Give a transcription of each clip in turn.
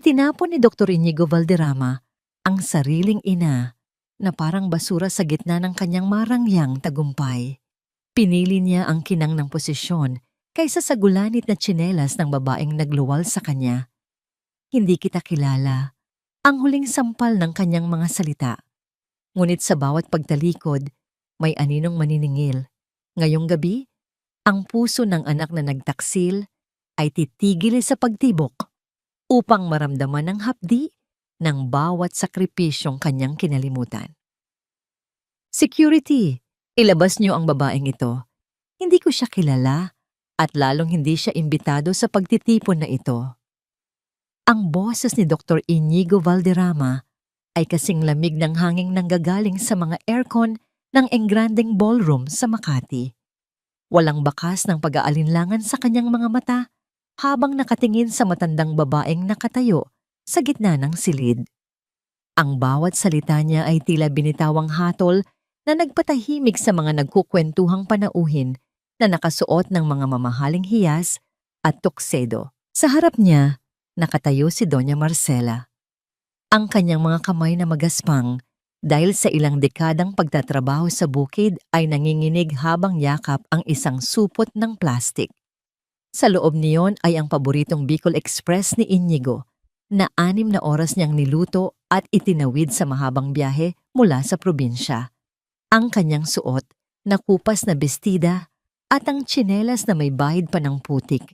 Itinapon ni Dr. Inigo Valderrama ang sariling ina na parang basura sa gitna ng kanyang marangyang tagumpay. Pinili niya ang kinang ng posisyon kaysa sa gulanit na tsinelas ng babaeng nagluwal sa kanya. Hindi kita kilala, ang huling sampal ng kanyang mga salita. Ngunit sa bawat pagtalikod, may aninong maniningil. Ngayong gabi, ang puso ng anak na nagtaksil ay titigil sa pagtibok upang maramdaman ang hapdi ng bawat sakripisyong kanyang kinalimutan. Security, ilabas niyo ang babaeng ito. Hindi ko siya kilala at lalong hindi siya imbitado sa pagtitipon na ito. Ang boses ni Dr. Inigo Valderrama ay kasing lamig ng hanging nanggagaling sa mga aircon ng engrandeng ballroom sa Makati. Walang bakas ng pag-aalinlangan sa kanyang mga mata habang nakatingin sa matandang babaeng nakatayo sa gitna ng silid. Ang bawat salita niya ay tila binitawang hatol na nagpatahimik sa mga nagkukwentuhang panauhin na nakasuot ng mga mamahaling hiyas at tuksedo. Sa harap niya, nakatayo si Doña Marcela. Ang kanyang mga kamay na magaspang dahil sa ilang dekadang pagtatrabaho sa bukid ay nanginginig habang yakap ang isang supot ng plastik. Sa loob niyon ay ang paboritong Bicol Express ni Inigo na 6 na oras niyang niluto at itinawid sa mahabang biyahe mula sa probinsya. Ang kanyang suot na kupas na bestida at ang tsinelas na may bahid pa ng putik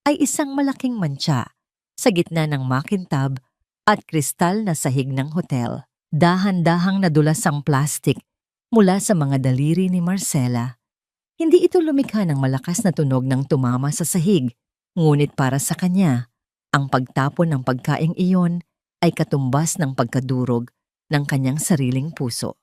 ay isang malaking mantsa sa gitna ng makintab at kristal na sahig ng hotel. Dahan-dahang nadulas ang plastik mula sa mga daliri ni Marcela. Hindi ito lumikha ng malakas na tunog ng tumama sa sahig, ngunit para sa kanya, ang pagtapon ng pagkaing iyon ay katumbas ng pagkadurog ng kanyang sariling puso.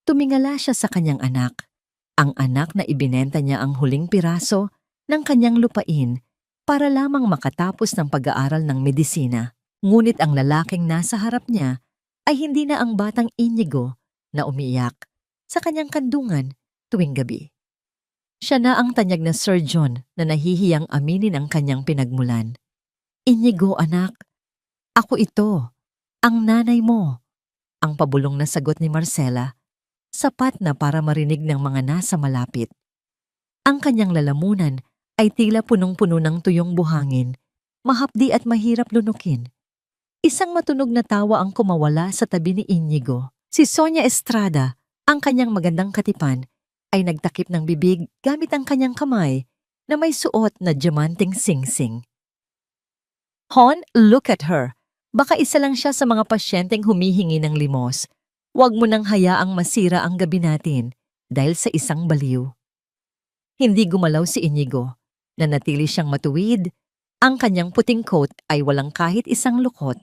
Tumingala siya sa kanyang anak, ang anak na ibinenta niya ang huling piraso ng kanyang lupain para lamang makatapos ng pag-aaral ng medisina. Ngunit ang lalaking nasa harap niya ay hindi na ang batang Inigo na umiiyak sa kanyang kandungan tuwing gabi. Siya na ang tanyag na surgeon na nahihiyang aminin ang kanyang pinagmulan. Inigo, anak, ako ito, ang nanay mo. Ang pabulong na sagot ni Marcela, sapat na para marinig ng mga nasa malapit. Ang kanyang lalamunan ay tila punong-puno ng tuyong buhangin, mahapdi at mahirap lunukin. Isang matunog na tawa ang kumawala sa tabi ni Inigo. Si Sonia Estrada, ang kanyang magandang katipan, ay nagtakip ng bibig gamit ang kanyang kamay na may suot na diamanteng singsing. Hon, look at her. Baka isa lang siya sa mga pasyenteng humihingi ng limos. Huwag mo nang hayaang masira ang gabi natin dahil sa isang baliw. Hindi gumalaw si Inigo. Nanatili siyang matuwid. Ang kanyang puting coat ay walang kahit isang lukot.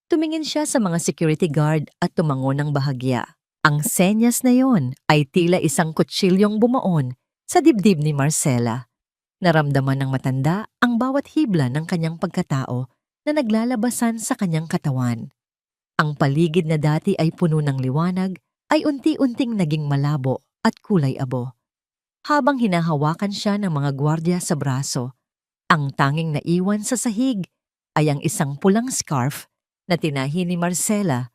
Tumingin siya sa mga security guard at tumango ng bahagya. Ang senyas na yon ay tila isang kutsilyong bumaon sa dibdib ni Marcela. Naramdaman ng matanda ang bawat hibla ng kanyang pagkatao na naglalabasan sa kanyang katawan. Ang paligid na dati ay puno ng liwanag ay unti-unting naging malabo at kulay abo. Habang hinahawakan siya ng mga gwardya sa braso, ang tanging naiwan sa sahig ay ang isang pulang scarf na tinahi ni Marcela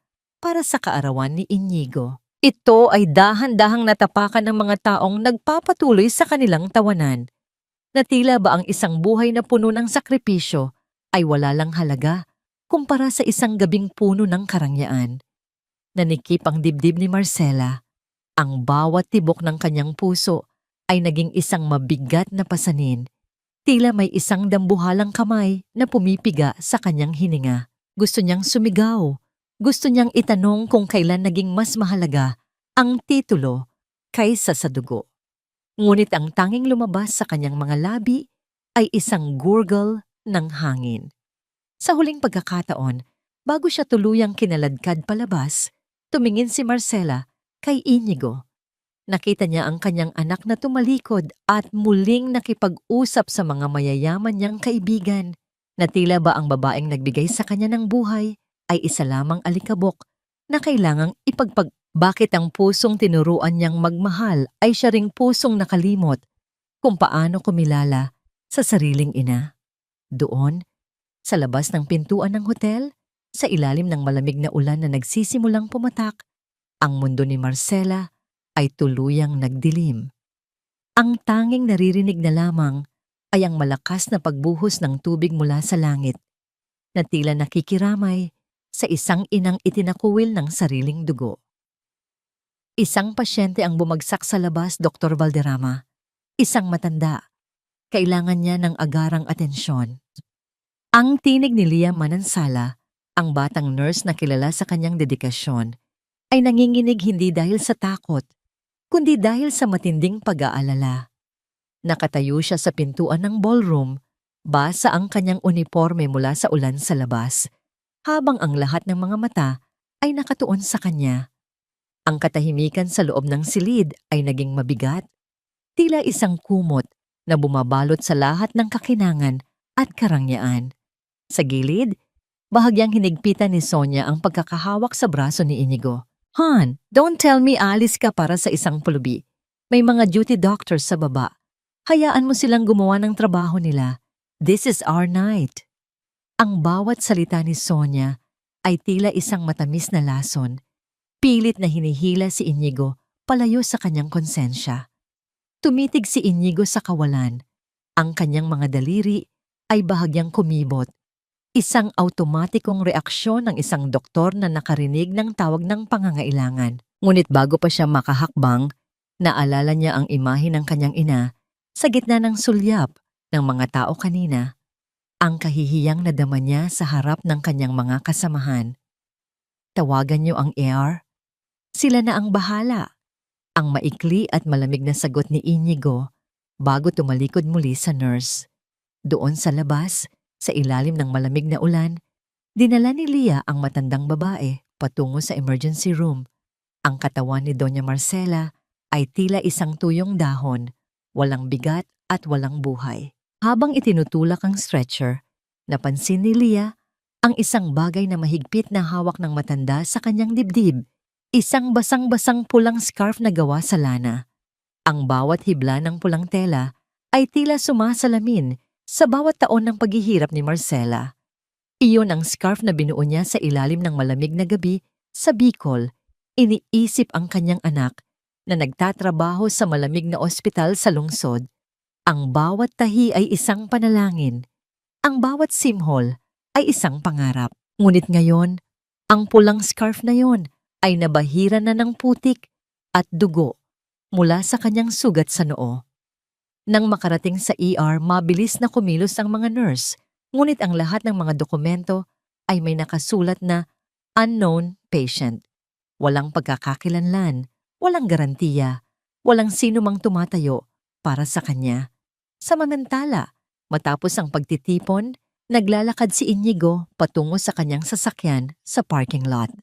para sa kaarawan ni Inigo. Ito ay dahan-dahang natapakan ng mga taong nagpapatuloy sa kanilang tawanan. Na tila ba ang isang buhay na puno ng sakripisyo ay wala lang halaga kumpara sa isang gabing puno ng karangyaan. Nanikip ang dibdib ni Marcela. Ang bawat tibok ng kanyang puso ay naging isang mabigat na pasanin. Tila may isang dambuhalang kamay na pumipiga sa kanyang hininga. Gusto niyang sumigaw. Gusto niyang itanong kung kailan naging mas mahalaga ang titulo kaysa sa dugo. Ngunit ang tanging lumabas sa kanyang mga labi ay isang gurgle ng hangin. Sa huling pagkakataon, bago siya tuluyang kinaladkad palabas, tumingin si Marcela kay Inigo. Nakita niya ang kanyang anak na tumalikod at muling nakipag-usap sa mga mayayaman niyang kaibigan. Na tila ba ang babaeng nagbigay sa kanya ng buhay ay isa lamang alikabok na kailangang ipagpag. Bakit ang pusong tinuruan niyang magmahal ay siya ring pusong nakalimot kung paano kumilala sa sariling ina? Doon, Sa labas ng pintuan ng hotel, sa ilalim ng malamig na ulan na nagsisimulang pumatak, ang mundo ni Marcela ay tuluyang nagdilim. Ang tanging naririnig na lamang ay ang malakas na pagbuhos ng tubig mula sa langit, na tila nakikiramay sa isang inang itinakuwil ng sariling dugo. Isang pasyente ang bumagsak sa labas, Dr. Valderrama. Isang matanda. Kailangan niya ng agarang atensyon. Ang tinig ni Lia Manansala, ang batang nurse na kilala sa kanyang dedikasyon, ay nanginginig hindi dahil sa takot, kundi dahil sa matinding pag-aalala. Nakatayo siya sa pintuan ng ballroom, basa ang kanyang uniforme mula sa ulan sa labas, habang ang lahat ng mga mata ay nakatuon sa kanya. Ang katahimikan sa loob ng silid ay naging mabigat, tila isang kumot na bumabalot sa lahat ng kakinangan at karangyaan. Sa gilid, bahagyang hinigpitan ni Sonia ang pagkakahawak sa braso ni Inigo. "Han, don't tell me alis ka para sa isang pulubi. May mga duty doctors sa baba. Hayaan mo silang gumawa ng trabaho nila. This is our night." Ang bawat salita ni Sonia ay tila isang matamis na lason. Pilit na hinihila si Inigo palayo sa kanyang konsensya. Tumitig si Inigo sa kawalan. Ang kanyang mga daliri ay bahagyang kumibot. Isang automatikong reaksyon ng isang doktor na nakarinig ng tawag ng pangangailangan. Ngunit bago pa siya makahakbang, naalala niya ang imahe ng kanyang ina sa gitna ng sulyap ng mga tao kanina. Ang kahihiyang nadama niya sa harap ng kanyang mga kasamahan. "Tawagan niyo ang AR. Sila na ang bahala." Ang maikli at malamig na sagot ni Inigo bago tumalikod muli sa nurse. Doon sa labas, sa ilalim ng malamig na ulan, dinala ni Lia ang matandang babae patungo sa emergency room. Ang katawan ni Doña Marcela ay tila isang tuyong dahon, walang bigat at walang buhay. Habang itinutulak ang stretcher, napansin ni Lia ang isang bagay na mahigpit na hawak ng matanda sa kanyang dibdib. Isang basang-basang pulang scarf na gawa sa lana. Ang bawat hibla ng pulang tela ay tila sumasalamin sa bawat taon ng paghihirap ni Marcela. Iyon ang scarf na binuo niya sa ilalim ng malamig na gabi sa Bicol. Iniisip ang kanyang anak na nagtatrabaho sa malamig na ospital sa lungsod. Ang bawat tahi ay isang panalangin. Ang bawat simhol ay isang pangarap. Ngunit ngayon, ang pulang scarf na yon ay nabahira na ng putik at dugo mula sa kanyang sugat sa noo. Nang makarating sa ER, mabilis na kumilos ang mga nurse, ngunit ang lahat ng mga dokumento ay may nakasulat na unknown patient. Walang pagkakakilanlan, walang garantiya, walang sino mang tumatayo para sa kanya. Samantala, matapos ang pagtitipon, naglalakad si Inigo patungo sa kanyang sasakyan sa parking lot.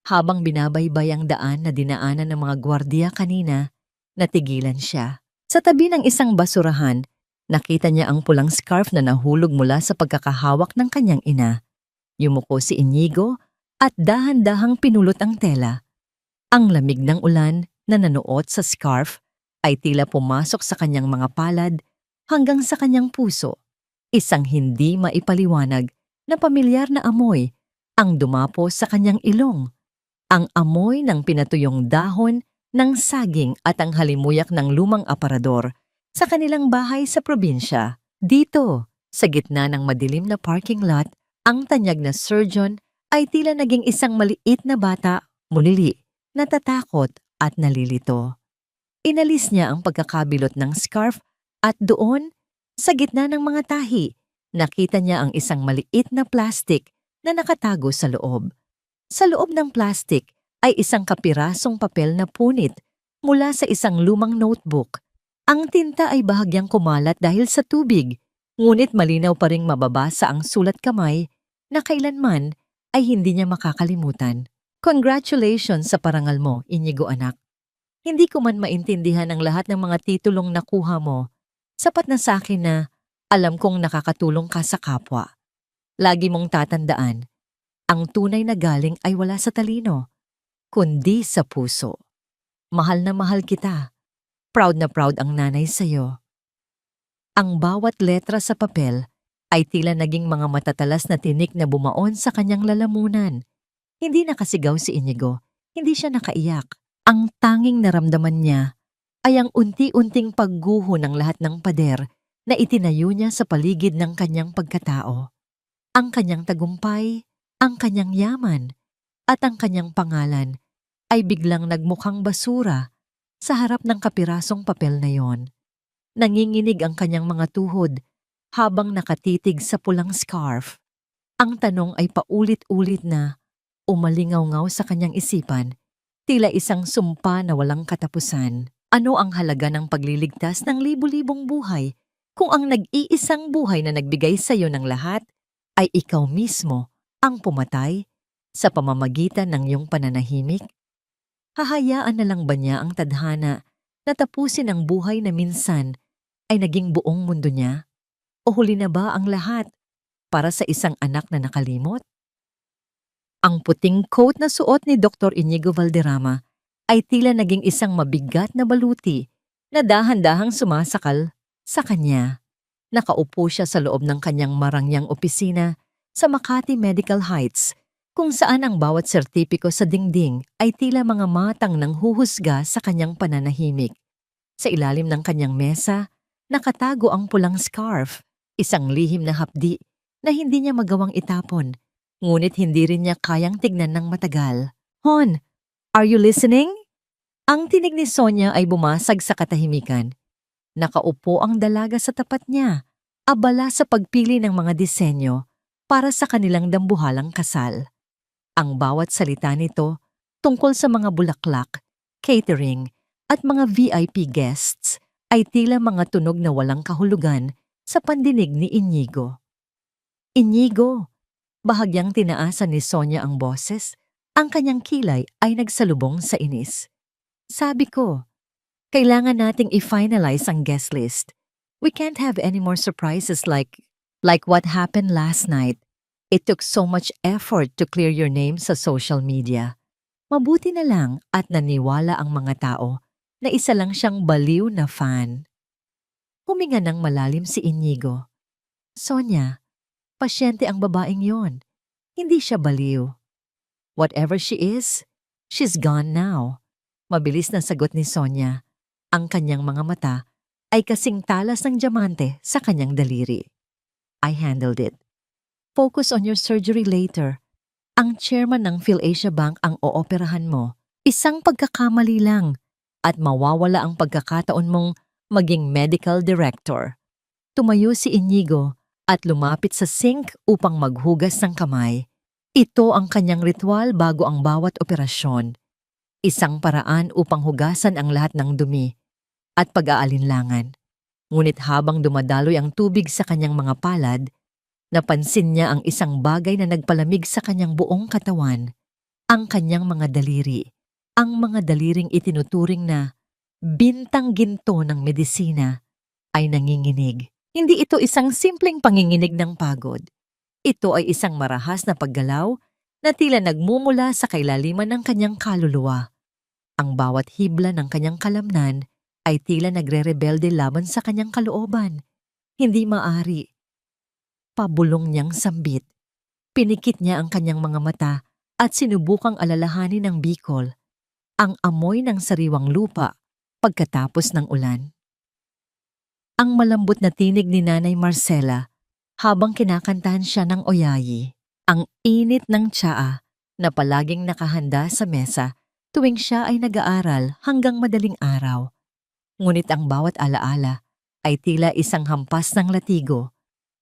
Habang binabaybay ang daan na dinaanan ng mga gwardiya kanina, natigilan siya. Sa tabi ng isang basurahan, nakita niya ang pulang scarf na nahulog mula sa pagkakahawak ng kanyang ina. Yumuko si Inigo at dahan-dahang pinulot ang tela. Ang lamig ng ulan na nanuot sa scarf ay tila pumasok sa kanyang mga palad hanggang sa kanyang puso. Isang hindi maipaliwanag na pamilyar na amoy ang dumapo sa kanyang ilong. Ang amoy ng pinatuyong dahon ng saging at ang halimuyak ng lumang aparador sa kanilang bahay sa probinsya. Dito, sa gitna ng madilim na parking lot, ang tanyag na surgeon ay tila naging isang maliit na bata, mulili, natatakot at nalilito. Inalis niya ang pagkakabilot ng scarf at doon, sa gitna ng mga tahi, nakita niya ang isang maliit na plastik na nakatago sa loob. Sa loob ng plastik ay isang kapirasong papel na punit mula sa isang lumang notebook. Ang tinta ay bahagyang kumalat dahil sa tubig, ngunit malinaw pa ring mababasa ang sulat kamay na kailanman ay hindi niya makakalimutan. "Congratulations sa parangal mo, Inigo anak. Hindi ko man maintindihan ang lahat ng mga titulong nakuha mo. Sapat na sa akin na alam kong nakakatulong ka sa kapwa. Lagi mong tatandaan, ang tunay na galing ay wala sa talino, kundi sa puso. Mahal na mahal kita. Proud na proud ang nanay sa'yo." Ang bawat letra sa papel ay tila naging mga matatalas na tinik na bumaon sa kanyang lalamunan. Hindi nakasigaw si Inigo, hindi siya nakaiyak. Ang tanging naramdaman niya ay ang unti-unting pagguho ng lahat ng pader na itinayo niya sa paligid ng kanyang pagkatao. Ang kanyang tagumpay, ang kanyang yaman, at ang kanyang pangalan ay biglang nagmukhang basura sa harap ng kapirasong papel na yon. Nanginginig ang kanyang mga tuhod habang nakatitig sa pulang scarf. Ang tanong ay paulit-ulit na umalingaw-ngaw sa kanyang isipan, tila isang sumpa na walang katapusan. Ano ang halaga ng pagliligtas ng libu-libong buhay kung ang nag-iisang buhay na nagbigay sa iyo ng lahat ay ikaw mismo ang pumatay sa pamamagitan ng iyong pananahimik? Hahayaan na lang ba niya ang tadhana na tapusin ang buhay na minsan ay naging buong mundo niya? O huli na ba ang lahat para sa isang anak na nakalimot? Ang puting coat na suot ni Dr. Inigo Valderrama ay tila naging isang mabigat na baluti na dahan-dahang sumasakal sa kanya. Nakaupo siya sa loob ng kanyang marangyang opisina sa Makati Medical Heights, kung saan ang bawat sertipiko sa dingding ay tila mga matang ng huhusga sa kanyang pananahimik. Sa ilalim ng kanyang mesa, nakatago ang pulang scarf, isang lihim na hapdi na hindi niya magawang itapon, ngunit hindi rin niya kayang tignan ng matagal. "Hon, are you listening?" Ang tinig ni Sonia ay bumasag sa katahimikan. Nakaupo ang dalaga sa tapat niya, abala sa pagpili ng mga disenyo para sa kanilang dambuhalang kasal. Ang bawat salita nito tungkol sa mga bulaklak, catering, at mga VIP guests ay tila mga tunog na walang kahulugan sa pandinig ni Inigo. "Inigo!" Bahagyang tinaasan ni Sonia ang boses, ang kanyang kilay ay nagsalubong sa inis. "Sabi ko, kailangan nating i-finalize ang guest list. We can't have any more surprises like what happened last night. It took so much effort to clear your name sa social media. Mabuti na lang at naniwala ang mga tao na isa lang siyang baliw na fan." Huminga ng malalim si Inigo. "Sonia, pasyente ang babaeng yon. Hindi siya baliw. Whatever she is, she's gone now." Mabilis na sagot ni Sonia. Ang kanyang mga mata ay kasing talas ng diamante sa kanyang daliri. "I handled it. Focus on your surgery later. Ang chairman ng PhilAsia Bank ang ooperahan mo. Isang pagkakamali lang at mawawala ang pagkakataon mong maging medical director." Tumayo si Inigo at lumapit sa sink upang maghugas ng kamay. Ito ang kanyang ritual bago ang bawat operasyon. Isang paraan upang hugasan ang lahat ng dumi at pag-aalinlangan. Ngunit habang dumadaloy ang tubig sa kanyang mga palad, napansin niya ang isang bagay na nagpalamig sa kanyang buong katawan, ang kanyang mga daliri, ang mga daliring itinuturing na bintang ginto ng medisina ay nanginginig. Hindi ito isang simpleng panginginig ng pagod. Ito ay isang marahas na paggalaw na tila nagmumula sa kailaliman ng kanyang kaluluwa. Ang bawat hibla ng kanyang kalamnan ay tila nagre-rebelde laban sa kanyang kalooban. Hindi maari. Pabulong niyang sambit. Pinikit niya ang kanyang mga mata at sinubukang alalahanin ng bikol, ang amoy ng sariwang lupa pagkatapos ng ulan. Ang malambot na tinig ni Nanay Marcela habang kinakantahan siya ng oyayi, ang init ng tsaa na palaging nakahanda sa mesa tuwing siya ay nag-aaral hanggang madaling araw. Ngunit ang bawat alaala ay tila isang hampas ng latigo.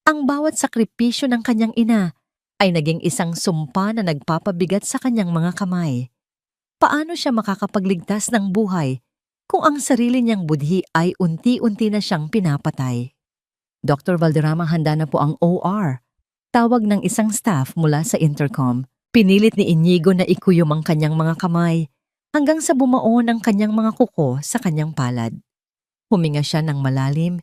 Ang bawat sakripisyo ng kanyang ina ay naging isang sumpa na nagpapabigat sa kanyang mga kamay. Paano siya makakapagligtas ng buhay kung ang sarili niyang budhi ay unti-unti na siyang pinapatay? "Dr. Valderrama, handa na po ang OR." Tawag ng isang staff mula sa intercom. Pinilit ni Inigo na ikuyom ang kanyang mga kamay hanggang sa bumaon ang kanyang mga kuko sa kanyang palad. Huminga siya ng malalim,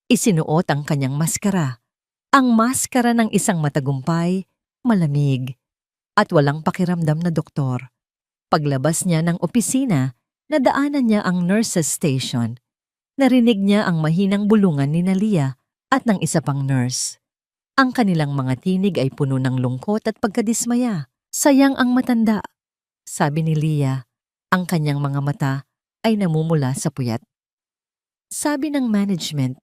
isinuot ang kanyang maskara. Ang maskara ng isang matagumpay, malamig, at walang pakiramdam na doktor. Paglabas niya ng opisina, nadaanan niya ang nurse's station. Narinig niya ang mahinang bulungan ni Nalia at ng isa pang nurse. Ang kanilang mga tinig ay puno ng lungkot at pagkadismaya. Sayang ang matanda, sabi ni Leah. Ang kanyang mga mata ay namumula sa puyat. Sabi ng management,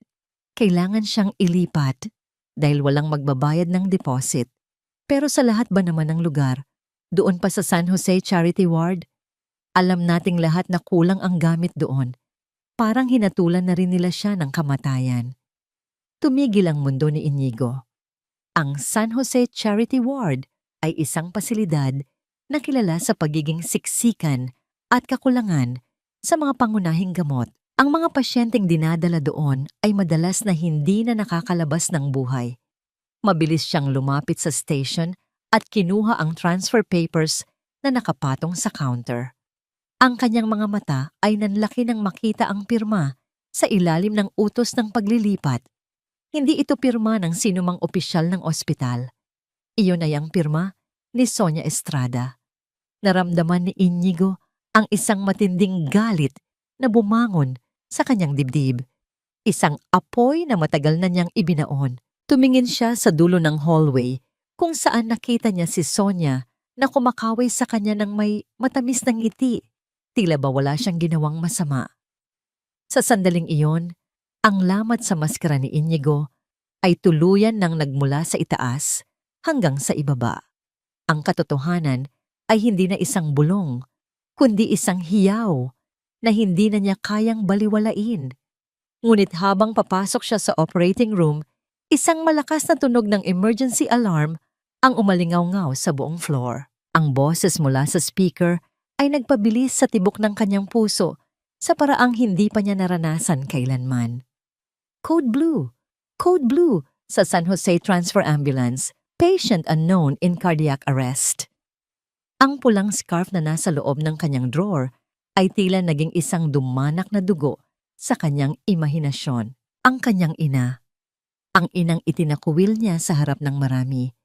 kailangan siyang ilipat dahil walang magbabayad ng deposit. Pero sa lahat ba naman ng lugar, doon pa sa San Jose Charity Ward, alam nating lahat na kulang ang gamit doon. Parang hinatulan na rin nila siya ng kamatayan. Tumigil ang mundo ni Inigo. Ang San Jose Charity Ward ay isang pasilidad na kilala sa pagiging siksikan at kakulangan sa mga pangunahing gamot. Ang mga pasyenteng dinadala doon ay madalas na hindi na nakakalabas ng buhay. Mabilis siyang lumapit sa station at kinuha ang transfer papers na nakapatong sa counter. Ang kanyang mga mata ay nanlaki nang makita ang pirma sa ilalim ng utos ng paglilipat. Hindi ito pirma ng sinumang opisyal ng ospital. Iyon ay ang pirma ni Sonia Estrada. Naramdaman ni Inigo ang isang matinding galit na bumangon sa kanyang dibdib. Isang apoy na matagal na niyang ibinaon. Tumingin siya sa dulo ng hallway kung saan nakita niya si Sonia na kumakaway sa kanya ng may matamis na ngiti. Tila ba wala siyang ginawang masama. Sa sandaling iyon, ang lamat sa maskara ni Inigo ay tuluyan nang nagmula sa itaas hanggang sa ibaba. Ang katotohanan ay hindi na isang bulong, kundi isang hiyaw na hindi na niya kayang baliwalain. Ngunit habang papasok siya sa operating room, isang malakas na tunog ng emergency alarm ang umalingaw-ngaw sa buong floor. Ang boses mula sa speaker ay nagpabilis sa tibok ng kanyang puso sa paraang hindi pa niya naranasan kailanman. Code Blue! Code Blue sa San Jose Transfer Ambulance, patient unknown in cardiac arrest. Ang pulang scarf na nasa loob ng kanyang drawer ay tila naging isang dumanak na dugo sa kanyang imahinasyon. Ang kanyang ina, ang inang itinakuwil niya sa harap ng marami,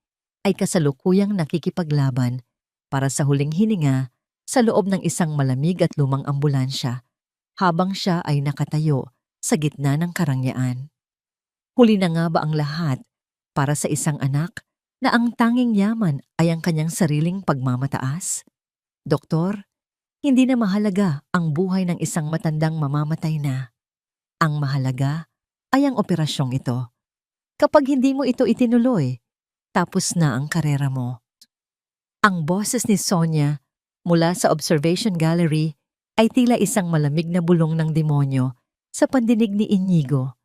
ay kasalukuyang nakikipaglaban para sa huling hininga sa loob ng isang malamig at lumang ambulansya habang siya ay nakatayo sa gitna ng karangyaan. Huli na nga ba ang lahat para sa isang anak na ang tanging yaman ay ang kanyang sariling pagmamataas? Doktor, hindi na mahalaga ang buhay ng isang matandang mamamatay na. Ang mahalaga ay ang operasyong ito. Kapag hindi mo ito itinuloy, tapos na ang karera mo. Ang boses ni Sonia mula sa observation gallery ay tila isang malamig na bulong ng demonyo sa pandinig ni Inigo.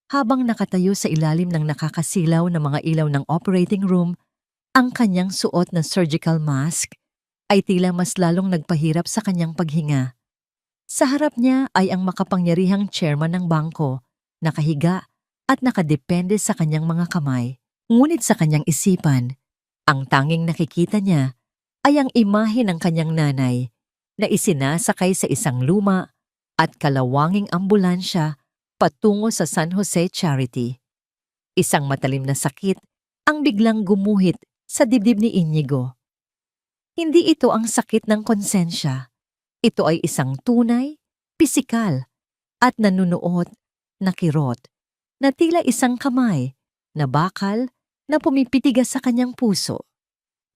Habang nakatayo sa ilalim ng nakakasilaw na mga ilaw ng operating room, ang kanyang suot na surgical mask ay tila mas lalong nagpahirap sa kanyang paghinga. Sa harap niya ay ang makapangyarihang chairman ng bangko, nakahiga at nakadepende sa kanyang mga kamay. Ngunit sa kanyang isipan, ang tanging nakikita niya ay ang imahe ng kanyang nanay na isinasakay sa isang luma at kalawanging ambulansya patungo sa San Jose Charity. Isang matalim na sakit ang biglang gumuhit sa dibdib ni Inigo. Hindi ito ang sakit ng konsensya. Ito ay isang tunay, pisikal, at nanunuot na kirot na tila isang kamay na bakal na pumipitigas sa kanyang puso.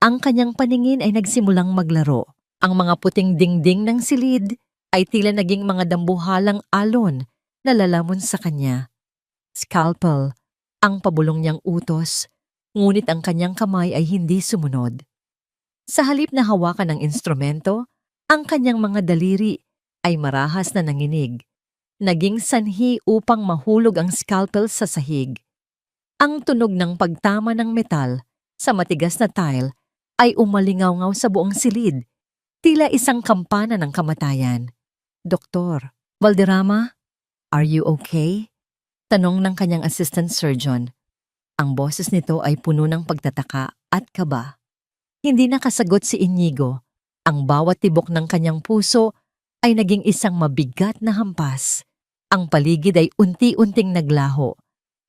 Ang kanyang paningin ay nagsimulang maglaro. Ang mga puting dingding ng silid ay tila naging mga dambuhalang alon na lalamon sa kanya. Scalpel, ang pabulong niyang utos, ngunit ang kanyang kamay ay hindi sumunod. Sa halip na hawakan ng instrumento, ang kanyang mga daliri ay marahas na nanginig, naging sanhi upang mahulog ang scalpel sa sahig. Ang tunog ng pagtama ng metal sa matigas na tile ay umalingaw-ngaw sa buong silid, tila isang kampana ng kamatayan. Doktor, Valderrama, are you okay? Tanong ng kanyang assistant surgeon. Ang boses nito ay puno ng pagtataka at kaba. Hindi nakasagot si Inigo. Ang bawat tibok ng kanyang puso ay naging isang mabigat na hampas. Ang paligid ay unti-unting naglaho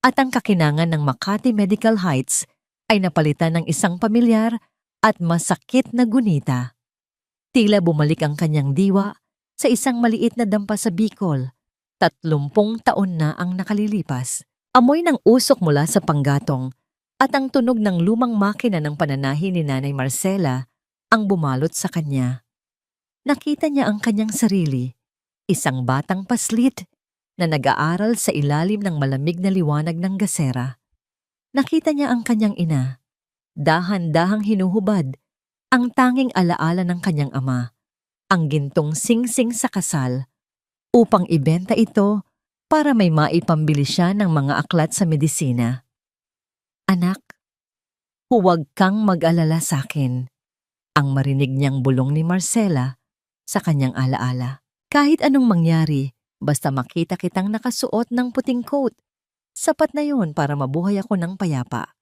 at ang kakinangan ng Makati Medical Heights ay napalitan ng isang pamilyar at masakit na gunita. Tila bumalik ang kanyang diwa sa isang maliit na dampa sa Bicol. 30 taon na ang nakalilipas. Amoy ng usok mula sa panggatong at ang tunog ng lumang makina ng pananahi ni Nanay Marcela ang bumalot sa kanya. Nakita niya ang kanyang sarili, isang batang paslit na nag-aaral sa ilalim ng malamig na liwanag ng gasera. Nakita niya ang kanyang ina, dahan-dahang hinuhubad, ang tanging alaala ng kanyang ama, ang gintong singsing sa kasal, upang ibenta ito para may maipambili siya ng mga aklat sa medisina. Anak, huwag kang mag-alala sa akin, ang marinig niyang bulong ni Marcela sa kanyang alaala. Kahit anong mangyari, basta makita kitang nakasuot ng puting coat, sapat na yon para mabuhay ako ng payapa.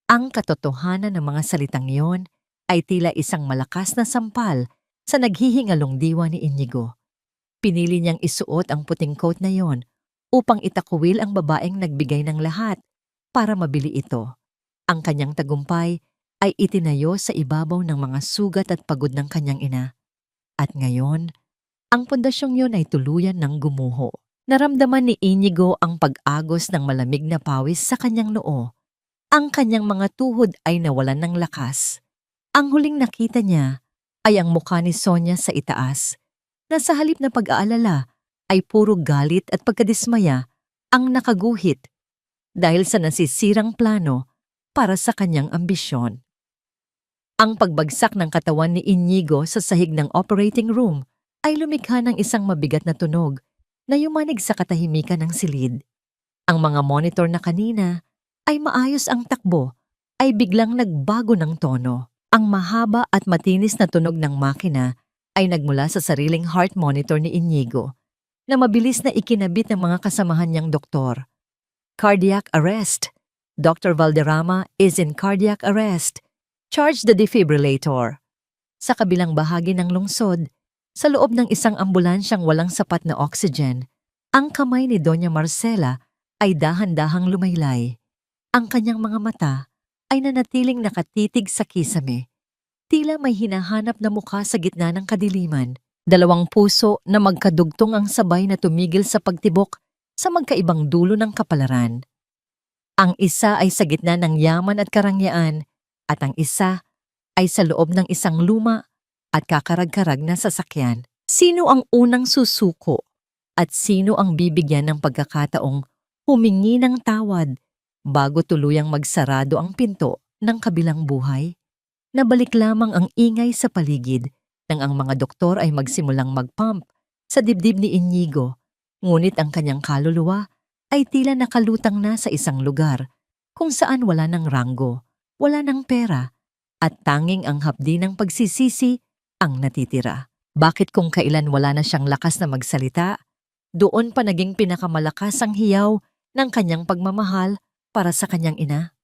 Ang katotohanan ng mga salitang yon ay tila isang malakas na sampal sa naghihingalong diwa ni Inigo. Pinili niyang isuot ang puting coat na yon upang itakwil ang babaeng nagbigay ng lahat para mabili ito. Ang kanyang tagumpay ay itinayo sa ibabaw ng mga sugat at pagod ng kanyang ina. At ngayon, ang pundasyong yon ay tuluyan ng gumuho. Naramdaman ni Inigo ang pag-agos ng malamig na pawis sa kanyang noo. Ang kanyang mga tuhod ay nawalan ng lakas. Ang huling nakita niya ay ang mukha ni Sonia sa itaas, na sa halip na pag-aalala ay puro galit at pagkadismaya ang nakaguhit dahil sa nasisirang plano para sa kanyang ambisyon. Ang pagbagsak ng katawan ni Inigo sa sahig ng operating room ay lumikha ng isang mabigat na tunog na yumanig sa katahimikan ng silid. Ang mga monitor na kanina ay maayos ang takbo ay biglang nagbago ng tono. Ang mahaba at matinis na tunog ng makina ay nagmula sa sariling heart monitor ni Inigo na mabilis na ikinabit ng mga kasamahan niyang doktor. Cardiac arrest. Dr. Valderrama is in cardiac arrest. Charge the defibrillator. Sa kabilang bahagi ng lungsod, sa loob ng isang ambulansyang walang sapat na oxygen, ang kamay ni Doña Marcela ay dahan-dahang lumaylay. Ang kanyang mga mata ay nanatiling nakatitig sa kisame. Tila may hinahanap na mukha sa gitna ng kadiliman. Dalawang puso na magkadugtong ang sabay na tumigil sa pagtibok sa magkaibang dulo ng kapalaran. Ang isa ay sa gitna ng yaman at karangyaan, at ang isa ay sa loob ng isang luma at kakarag-karag na sasakyan. Sino ang unang susuko at sino ang bibigyan ng pagkakataong humingi ng tawad bago tuluyang magsarado ang pinto ng kabilang buhay? Nabalik lamang ang ingay sa paligid nang ang mga doktor ay magsimulang magpump sa dibdib ni Inigo, ngunit ang kanyang kaluluwa ay tila nakalutang na sa isang lugar kung saan wala ng ranggo, wala ng pera, at tanging ang hapdi ng pagsisisi ang natitira. Bakit kung kailan wala na siyang lakas na magsalita, doon pa naging pinakamalakas ang hiyaw ng kanyang pagmamahal para sa kanyang ina?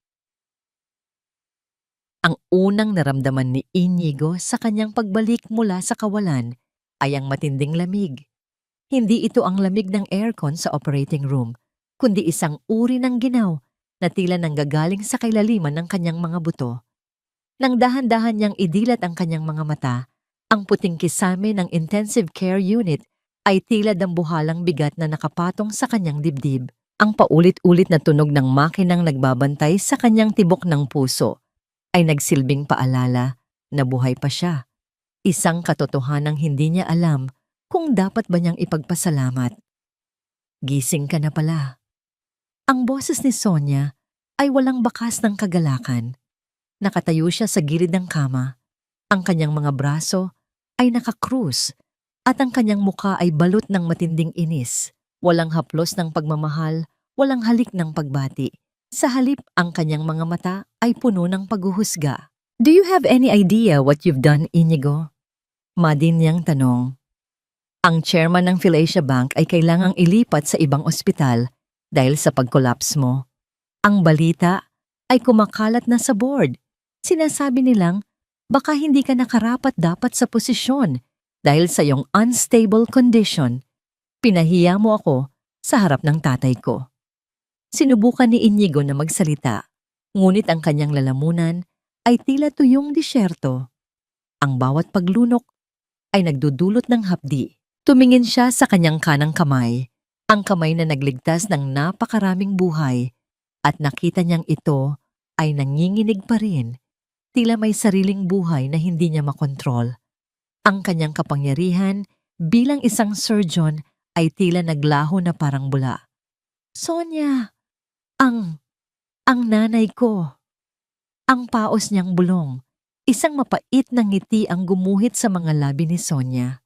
Ang unang naramdaman ni Inigo sa kanyang pagbalik mula sa kawalan ay ang matinding lamig. Hindi ito ang lamig ng aircon sa operating room, kundi isang uri ng ginaw na tila nanggagaling sa kailaliman ng kanyang mga buto. Nang dahan-dahan niyang idilat ang kanyang mga mata, ang puting kisame ng intensive care unit ay tila dambuhalang bigat na nakapatong sa kanyang dibdib. Ang paulit-ulit na tunog ng makinang nagbabantay sa kanyang tibok ng puso ay nagsilbing paalala na buhay pa siya. Isang katotohanang hindi niya alam kung dapat ba niyang ipagpasalamat. Gising ka na pala. Ang boses ni Sonia ay walang bakas ng kagalakan. Nakatayo siya sa gilid ng kama. Ang kanyang mga braso ay nakakrus at ang kanyang muka ay balot ng matinding inis. Walang haplos ng pagmamahal, walang halik ng pagbati. Sa halip, ang kanyang mga mata ay puno ng paghuhusga. Do you have any idea what you've done, Inigo? Madin niyang tanong. Ang chairman ng Philatia Bank ay kailangang ilipat sa ibang ospital dahil sa pag-collapse mo. Ang balita ay kumakalat na sa board. Sinasabi nilang baka hindi ka nakarapat dapat sa posisyon dahil sa iyong unstable condition. Pinahiya mo ako sa harap ng tatay ko. Sinubukan ni Inigo na magsalita, ngunit ang kanyang lalamunan ay tila tuyong disyerto. Ang bawat paglunok ay nagdudulot ng hapdi. Tumingin siya sa kanyang kanang kamay, ang kamay na nagligtas ng napakaraming buhay, at nakita niyang ito ay nanginginig pa rin, tila may sariling buhay na hindi niya makontrol. Ang kanyang kapangyarihan bilang isang surgeon ay tila naglaho na parang bula. Sonia, ang nanay ko. Ang paos niyang bulong. Isang mapait na ngiti ang gumuhit sa mga labi ni Sonia.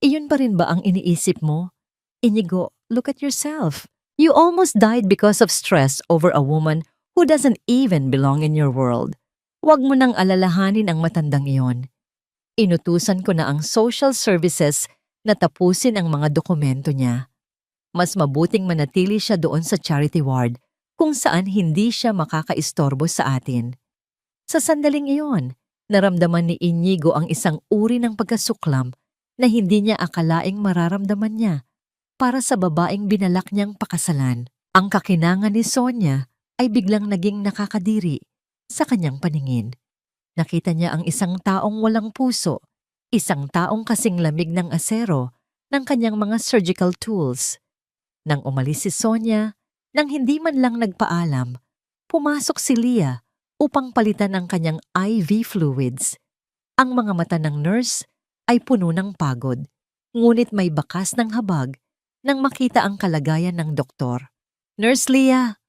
Iyon pa rin ba ang iniisip mo? Inigo, look at yourself. You almost died because of stress over a woman who doesn't even belong in your world. Huwag mo nang alalahanin ang matandang iyon. Inutusan ko na ang social services na tapusin ang mga dokumento niya. Mas mabuting manatili siya doon sa charity ward kung saan hindi siya makakaistorbo sa atin. Sa sandaling iyon, naramdaman ni Inigo ang isang uri ng pagkasuklam na hindi niya akalaing mararamdaman niya para sa babaeng binalak niyang pakasalan. Ang kakinangan ni Sonia ay biglang naging nakakadiri sa kanyang paningin. Nakita niya ang isang taong walang puso, isang taong kasing lamig ng asero ng kanyang mga surgical tools. Nang umalis si Sonia, nang hindi man lang nagpaalam, pumasok si Leah upang palitan ang kanyang IV fluids. Ang mga mata ng nurse ay puno ng pagod, ngunit may bakas ng habag nang makita ang kalagayan ng doktor. Nurse Leah!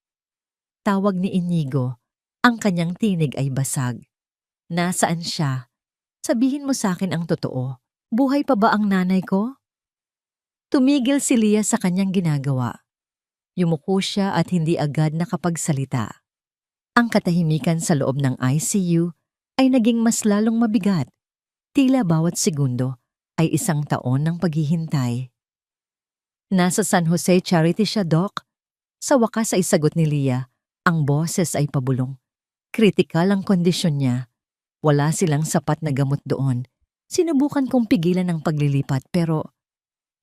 Tawag ni Inigo. Ang kanyang tinig ay basag. Nasaan siya? Sabihin mo sa akin ang totoo. Buhay pa ba ang nanay ko? Tumigil si Leah sa kanyang ginagawa. Yumuko siya at hindi agad nakapagsalita. Ang katahimikan sa loob ng ICU ay naging mas lalong mabigat. Tila bawat segundo ay isang taon ng paghihintay. Nasa San Jose Charity siya, Doc. Sa wakas ay sagot ni Leah. Ang boses ay pabulong. Kritikal ang kondisyon niya. Wala silang sapat na gamot doon. Sinubukan kong pigilan ang paglilipat pero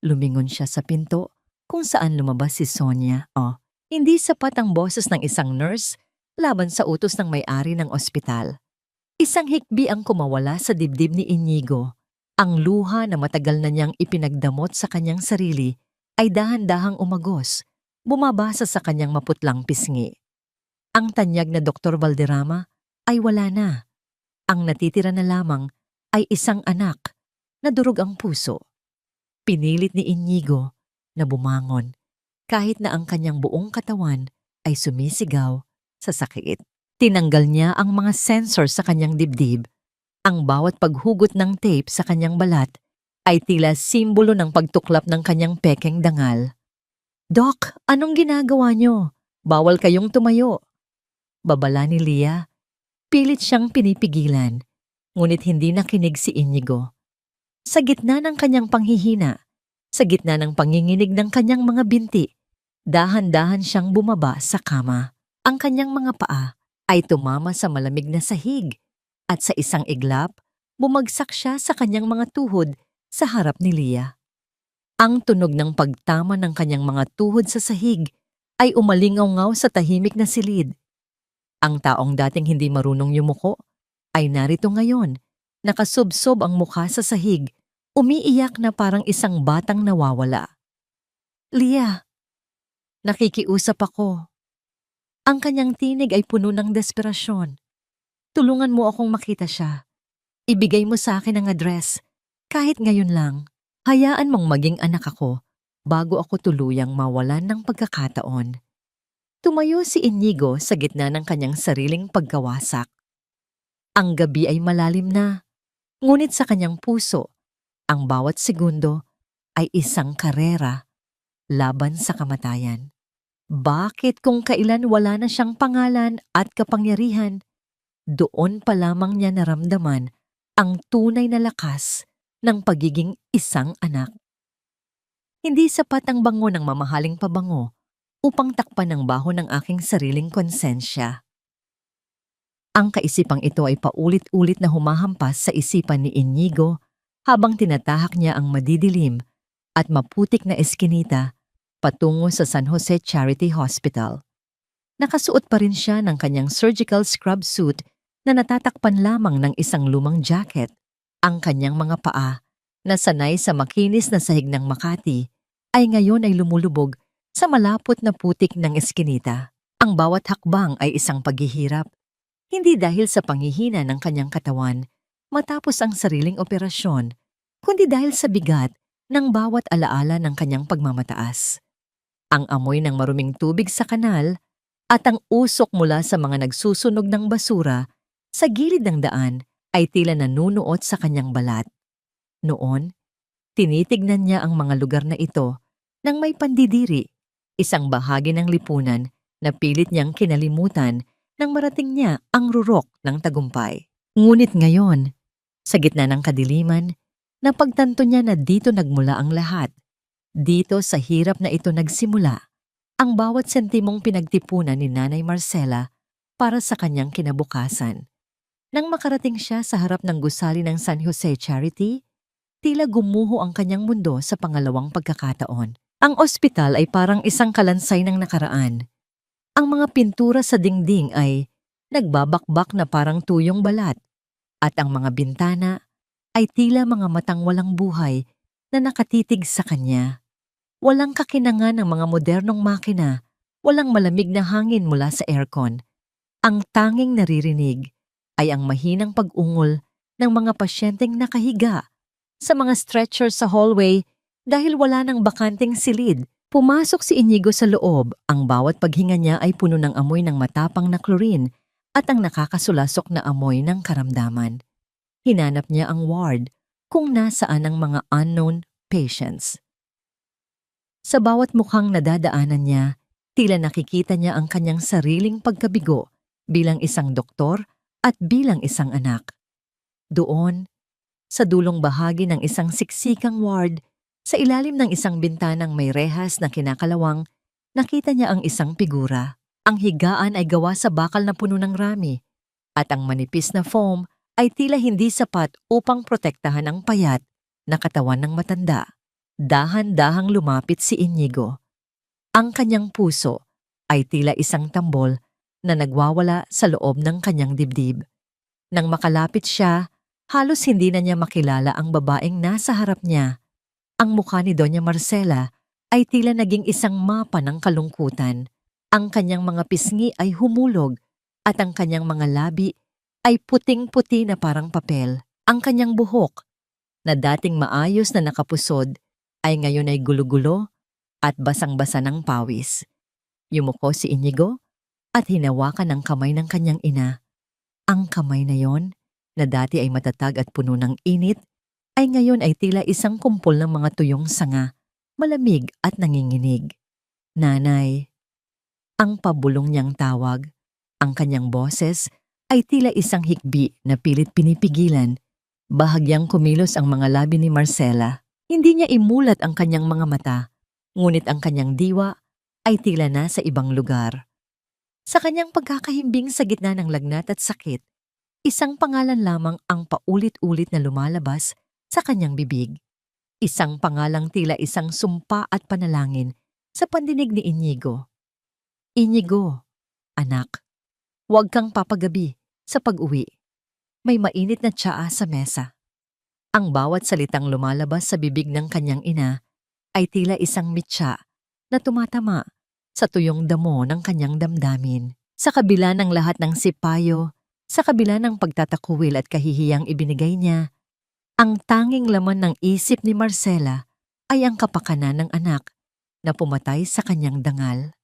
lumingon siya sa pinto kung saan lumabas si Sonia. Hindi sapat ang boses ng isang nurse laban sa utos ng may-ari ng ospital. Isang hikbi ang kumawala sa dibdib ni Inigo. Ang luha na matagal na niyang ipinagdamot sa kanyang sarili ay dahan-dahang umagos, bumabasa sa kanyang maputlang pisngi. Ang tanyag na Dr. Valderrama ay wala na. Ang natitira na lamang ay isang anak na durog ang puso. Pinilit ni Inigo na bumangon kahit na ang kanyang buong katawan ay sumisigaw sa sakit. Tinanggal niya ang mga sensor sa kanyang dibdib. Ang bawat paghugot ng tape sa kanyang balat ay tila simbolo ng pagtuklap ng kanyang pekeng dangal. Doc, anong ginagawa niyo? Bawal kayong tumayo. Babala ni Leah. Pilit siyang pinipigilan, ngunit hindi nakinig si Inigo. Sa gitna ng kanyang panghihina, sa gitna ng panginginig ng kanyang mga binti, dahan-dahan siyang bumaba sa kama. Ang kanyang mga paa ay tumama sa malamig na sahig at sa isang iglap, bumagsak siya sa kanyang mga tuhod sa harap ni Leah. Ang tunog ng pagtama ng kanyang mga tuhod sa sahig ay umalingaw-ngaw sa tahimik na silid. Ang taong dating hindi marunong yumuko ay narito ngayon, nakasubsob ang mukha sa sahig, umiiyak na parang isang batang nawawala. Leah, nakikiusap ako. Ang kanyang tinig ay puno ng desperasyon. Tulungan mo akong makita siya. Ibigay mo sa akin ang address, kahit ngayon lang. Hayaan mong maging anak ako bago ako tuluyang mawalan ng pagkakataon. Tumayo si Inigo sa gitna ng kanyang sariling pagkawasak. Ang gabi ay malalim na, ngunit sa kanyang puso, ang bawat segundo ay isang karera laban sa kamatayan. Bakit kung kailan wala na siyang pangalan at kapangyarihan, doon pa lamang niya naramdaman ang tunay na lakas ng pagiging isang anak. Hindi sapat ang bango ng mamahaling pabango upang takpan ang baho ng aking sariling konsensya. Ang kaisipang ito ay paulit-ulit na humahampas sa isipan ni Inigo habang tinatahak niya ang madidilim at maputik na eskinita patungo sa San Jose Charity Hospital. Nakasuot pa rin siya ng kanyang surgical scrub suit na natatakpan lamang ng isang lumang jacket. Ang kanyang mga paa, na sanay sa makinis na sahig ng Makati, ay ngayon ay lumulubog sa malapot na putik ng eskinita. Ang bawat hakbang ay isang paghihirap, hindi dahil sa panghihina ng kanyang katawan matapos ang sariling operasyon, kundi dahil sa bigat ng bawat alaala ng kanyang pagmamataas. Ang amoy ng maruming tubig sa kanal at ang usok mula sa mga nagsusunog ng basura sa gilid ng daan ay tila nanunuot sa kanyang balat. Noon, tinitignan niya ang mga lugar na ito nang may pandidiri, isang bahagi ng lipunan na pilit niyang kinalimutan nang marating niya ang rurok ng tagumpay. Ngunit ngayon, sa gitna ng kadiliman, napagtanto niya na dito nagmula ang lahat. Dito sa hirap na ito nagsimula ang bawat sentimong pinagtipunan ni Nanay Marcela para sa kanyang kinabukasan. Nang makarating siya sa harap ng gusali ng San Jose Charity, tila gumuho ang kanyang mundo sa pangalawang pagkakataon. Ang ospital ay parang isang kalansay ng nakaraan. Ang mga pintura sa dingding ay nagbabakbak na parang tuyong balat at ang mga bintana ay tila mga matang walang buhay na nakatitig sa kanya. Walang kakinangan ng mga modernong makina, walang malamig na hangin mula sa aircon. Ang tanging naririnig ay ang mahinang pag-ungol ng mga pasyenteng nakahiga sa mga stretcher sa hallway dahil wala nang bakanting silid. Pumasok si Inigo sa loob, ang bawat paghinga niya ay puno ng amoy ng matapang na chlorine at ang nakakasulasok na amoy ng karamdaman. Hinanap niya ang ward kung nasaan ang mga unknown patients. Sa bawat mukhang nadadaanan niya, tila nakikita niya ang kanyang sariling pagkabigo bilang isang doktor at bilang isang anak. Doon, sa dulong bahagi ng isang siksikang ward, sa ilalim ng isang bintanang may rehas na kinakalawang, nakita niya ang isang figura. Ang higaan ay gawa sa bakal na puno ng rami, at ang manipis na foam ay tila hindi sapat upang protektahan ang payat na katawan ng matanda. Dahan-dahang lumapit si Inigo. Ang kanyang puso ay tila isang tambol na nagwawala sa loob ng kanyang dibdib. Nang makalapit siya, halos hindi na niya makilala ang babaeng nasa harap niya. Ang mukha ni Doña Marcela ay tila naging isang mapa ng kalungkutan. Ang kanyang mga pisngi ay humulog at ang kanyang mga labi ay puting-puti na parang papel. Ang kanyang buhok, na dating maayos na nakapusod, ay ngayon ay gulo-gulo at basang-basa ng pawis. Yumuko si Inigo at hinawakan ang kamay ng kanyang ina. Ang kamay na yon, na dati ay matatag at puno ng init, ay ngayon ay tila isang kumpol ng mga tuyong sanga, malamig at nanginginig. Nanay. Ang pabulong niyang tawag, ang kanyang boses ay tila isang hikbi na pilit pinipigilan. Bahagyang kumilos ang mga labi ni Marcela. Hindi niya imulat ang kanyang mga mata, ngunit ang kanyang diwa ay tila na sa ibang lugar. Sa kanyang pagkakahimbing sa gitna ng lagnat at sakit, isang pangalan lamang ang paulit-ulit na lumalabas sa kanyang bibig. Isang pangalang tila isang sumpa at panalangin sa pandinig ni Inigo. Inigo, anak, huwag kang papagabi sa pag-uwi. May mainit na tsaa sa mesa. Ang bawat salitang lumalabas sa bibig ng kanyang ina ay tila isang mitsa na tumatama sa tuyong damo ng kanyang damdamin. Sa kabila ng lahat ng sipayo, sa kabila ng pagtatakuwil at kahihiyang ibinigay niya, ang tanging laman ng isip ni Marcela ay ang kapakanan ng anak na pumatay sa kanyang dangal.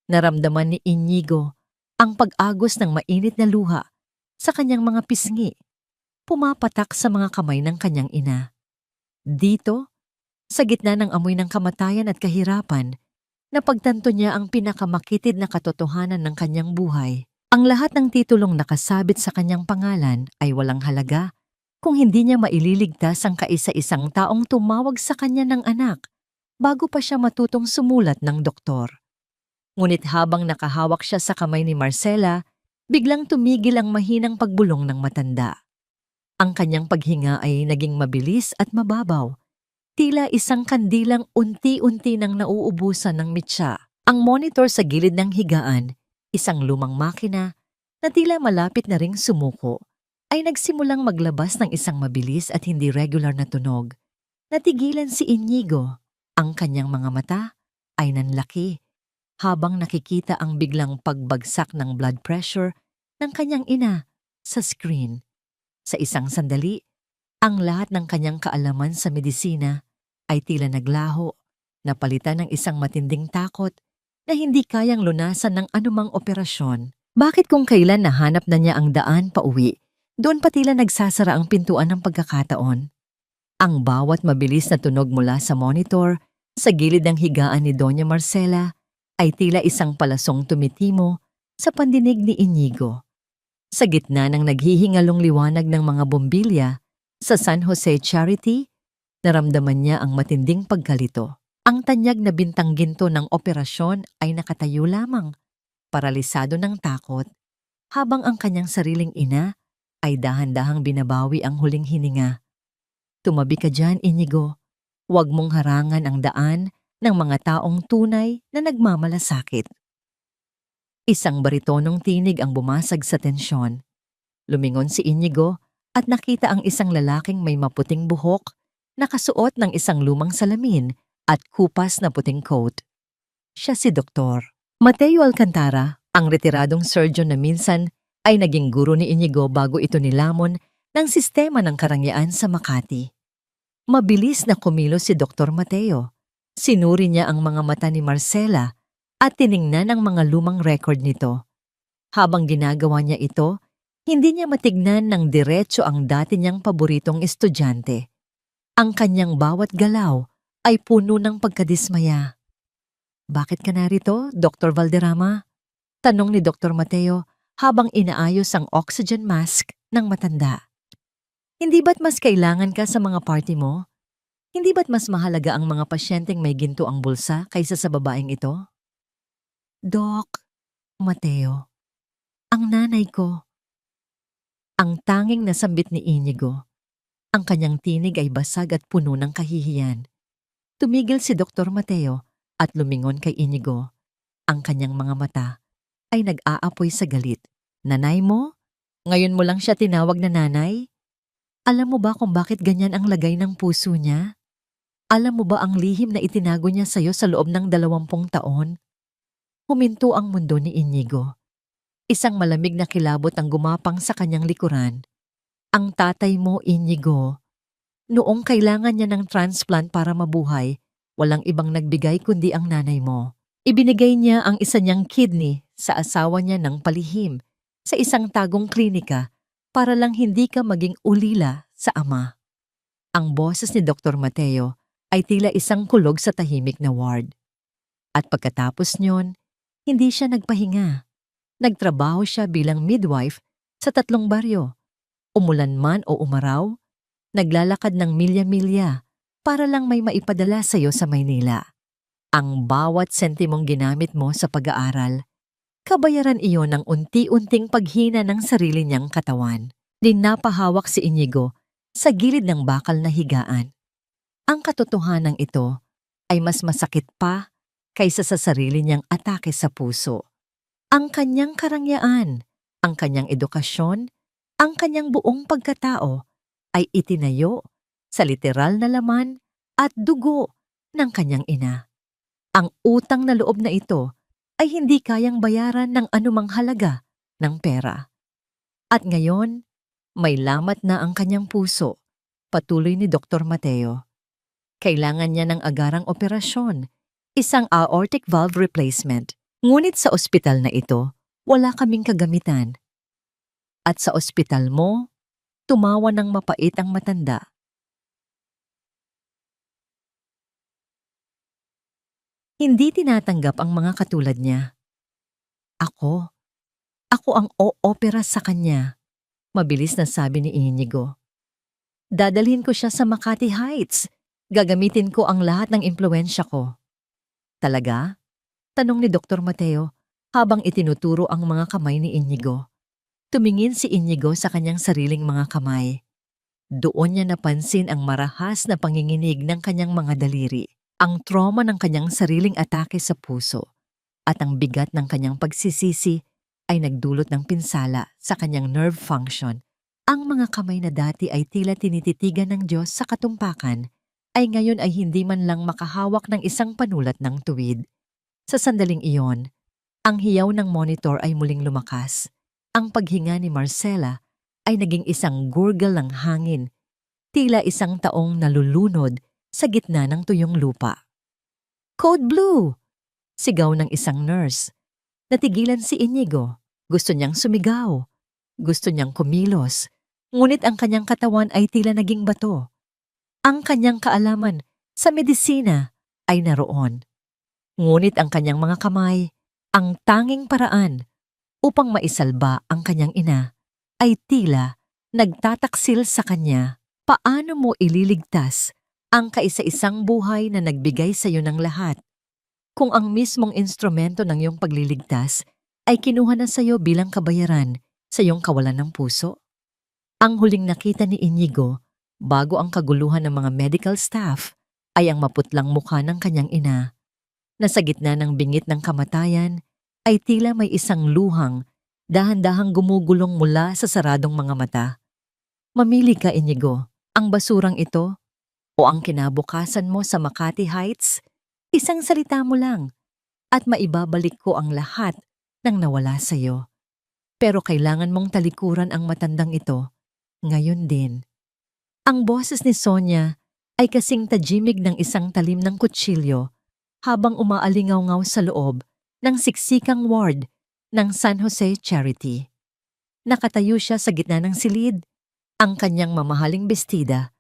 Naramdaman ni Inigo ang pag-agos ng mainit na luha sa kanyang mga pisngi, pumapatak sa mga kamay ng kanyang ina. Dito, sa gitna ng amoy ng kamatayan at kahirapan, napagtanto niya ang pinakamakitid na katotohanan ng kanyang buhay. Ang lahat ng titulong nakasabit sa kanyang pangalan ay walang halaga kung hindi niya maililigtas ang kaisa-isang taong tumawag sa kanya ng anak bago pa siya matutong sumulat ng doktor. Ngunit habang nakahawak siya sa kamay ni Marcela, biglang tumigil ang mahinang pagbulong ng matanda. Ang kanyang paghinga ay naging mabilis at mababaw. Tila isang kandilang unti-unti nang nauubusan ng mitsa. Ang monitor sa gilid ng higaan, isang lumang makina na tila malapit na ring sumuko, ay nagsimulang maglabas ng isang mabilis at hindi regular na tunog. Natigilan si Inigo. Ang kanyang mga mata ay nanlaki. habang nakikita ang biglang pagbagsak ng blood pressure ng kanyang ina sa screen. Sa isang sandali, ang lahat ng kanyang kaalaman sa medisina ay tila naglaho, napalitan ng isang matinding takot na hindi kayang lunasan ng anumang operasyon. Bakit kung kailan nahanap na niya ang daan pauwi, doon pa tila nagsasara ang pintuan ng pagkakataon? Ang bawat mabilis na tunog mula sa monitor sa gilid ng higaan ni Doña Marcela ay tila isang palasong tumitimo sa pandinig ni Inigo. Sa gitna ng naghihingalong liwanag ng mga bombilya sa San Jose Charity, naramdaman niya ang matinding pagkalito. Ang tanyag na bintang ginto ng operasyon ay nakatayo lamang, paralisado ng takot, habang ang kanyang sariling ina ay dahan-dahang binabawi ang huling hininga. Tumabi ka dyan, Inigo. Huwag mong harangan ang daan ng mga taong tunay na nagmamalasakit. Isang baritonong tinig ang bumasag sa tensyon. Lumingon si Inigo at nakita ang isang lalaking may maputing buhok, nakasuot ng isang lumang salamin at kupas na puting coat. Siya si Dr. Mateo Alcantara, ang retiradong surgeon na minsan ay naging guro ni Inigo bago ito nilamon ng sistema ng karangyaan sa Makati. Mabilis na kumilos si Dr. Mateo. Sinuri niya ang mga mata ni Marcela at tiningnan ang mga lumang record nito. Habang ginagawa niya ito, hindi niya matignan ng diretso ang dati niyang paboritong estudyante. Ang kanyang bawat galaw ay puno ng pagkadismaya. Bakit ka narito, Dr. Valderrama? Tanong ni Dr. Mateo habang inaayos ang oxygen mask ng matanda. Hindi ba't mas kailangan ka sa mga party mo? Hindi ba't mas mahalaga ang mga pasyenteng may ginto ang bulsa kaysa sa babaeng ito? Doc, Mateo, ang nanay ko. Ang tanging nasambit ni Inigo. Ang kanyang tinig ay basag at puno ng kahihiyan. Tumigil si Dr. Mateo at lumingon kay Inigo. Ang kanyang mga mata ay nag-aapoy sa galit. Nanay mo? Ngayon mo lang siya tinawag na nanay? Alam mo ba kung bakit ganyan ang lagay ng puso niya? Alam mo ba ang lihim na itinago niya sa'yo sa loob ng 20 taon? Huminto ang mundo ni Inigo. Isang malamig na kilabot ang gumapang sa kanyang likuran. Ang tatay mo, Inigo. Noong kailangan niya ng transplant para mabuhay, walang ibang nagbigay kundi ang nanay mo. Ibinigay niya ang isa niyang kidney sa asawa niya ng palihim sa isang tagong klinika para lang hindi ka maging ulila sa ama. Ang boses ni Dr. Mateo ay tila isang kulog sa tahimik na ward. At pagkatapos niyon, hindi siya nagpahinga. Nagtrabaho siya bilang midwife sa 3 baryo. Umulan man o umaraw, naglalakad ng milya-milya para lang may maipadala sa iyo sa Maynila. Ang bawat sentimong ginamit mo sa pag-aaral, kabayaran iyon ng unti-unting paghina ng sarili niyang katawan. Dinapahawak si Inigo sa gilid ng bakal na higaan. Ang katotohanan ito ay mas masakit pa kaysa sa sarili niyang atake sa puso. Ang kanyang karangyaan, ang kanyang edukasyon, ang kanyang buong pagkatao ay itinayo sa literal na laman at dugo ng kanyang ina. Ang utang na loob na ito ay hindi kayang bayaran ng anumang halaga ng pera. At ngayon, may lamat na ang kanyang puso, patuloy ni Dr. Mateo. Kailangan niya ng agarang operasyon, isang aortic valve replacement. Ngunit sa ospital na ito, wala kaming kagamitan. At sa ospital mo, tumawa ng mapait ang matanda. Hindi tinatanggap ang mga katulad niya. Ako ang o-opera sa kanya, mabilis na sabi ni Inigo. Dadalhin ko siya sa Makati Heights. Gagamitin ko ang lahat ng impluwensya ko. Talaga? Tanong ni Dr. Mateo habang itinuturo ang mga kamay ni Inigo. Tumingin si Inigo sa kanyang sariling mga kamay. Doon niya napansin ang marahas na panginginig ng kanyang mga daliri, ang trauma ng kanyang sariling atake sa puso, at ang bigat ng kanyang pagsisisi ay nagdulot ng pinsala sa kanyang nerve function. Ang mga kamay na dati ay tila tinititigan ng Diyos sa katumpakan, ay ngayon ay hindi man lang makahawak ng isang panulat ng tuwid. Sa sandaling iyon, ang hiyaw ng monitor ay muling lumakas. Ang paghinga ni Marcela ay naging isang gurgle ng hangin, tila isang taong nalulunod sa gitna ng tuyong lupa. "Code Blue!" Sigaw ng isang nurse. Natigilan si Inigo. Gusto niyang sumigaw. Gusto niyang kumilos. Ngunit ang kanyang katawan ay tila naging bato. Ang kanyang kaalaman sa medisina ay naroon. Ngunit ang kanyang mga kamay, ang tanging paraan upang maisalba ang kanyang ina, ay tila nagtataksil sa kanya. Paano mo ililigtas ang kaisa-isang buhay na nagbigay sa iyo ng lahat kung ang mismong instrumento ng iyong pagliligtas ay kinuha na sa iyo bilang kabayaran sa iyong kawalan ng puso? Ang huling nakita ni Inigo bago ang kaguluhan ng mga medical staff ay ang maputlang mukha ng kanyang ina, na sa gitna ng bingit ng kamatayan ay tila may isang luhang dahan-dahang gumugulong mula sa saradong mga mata. Mamili ka, Inigo. Ang basurang ito o ang kinabukasan mo sa Makati Heights? Isang salita mo lang at maibabalik ko ang lahat ng nawala sa iyo. Pero kailangan mong talikuran ang matandang ito ngayon din. Ang boses ni Sonia ay kasing tajimig ng isang talim ng kutsilyo habang umaalingaw-ngaw sa loob ng siksikang ward ng San Jose Charity. Nakatayo siya sa gitna ng silid. Ang kanyang mamahaling bestida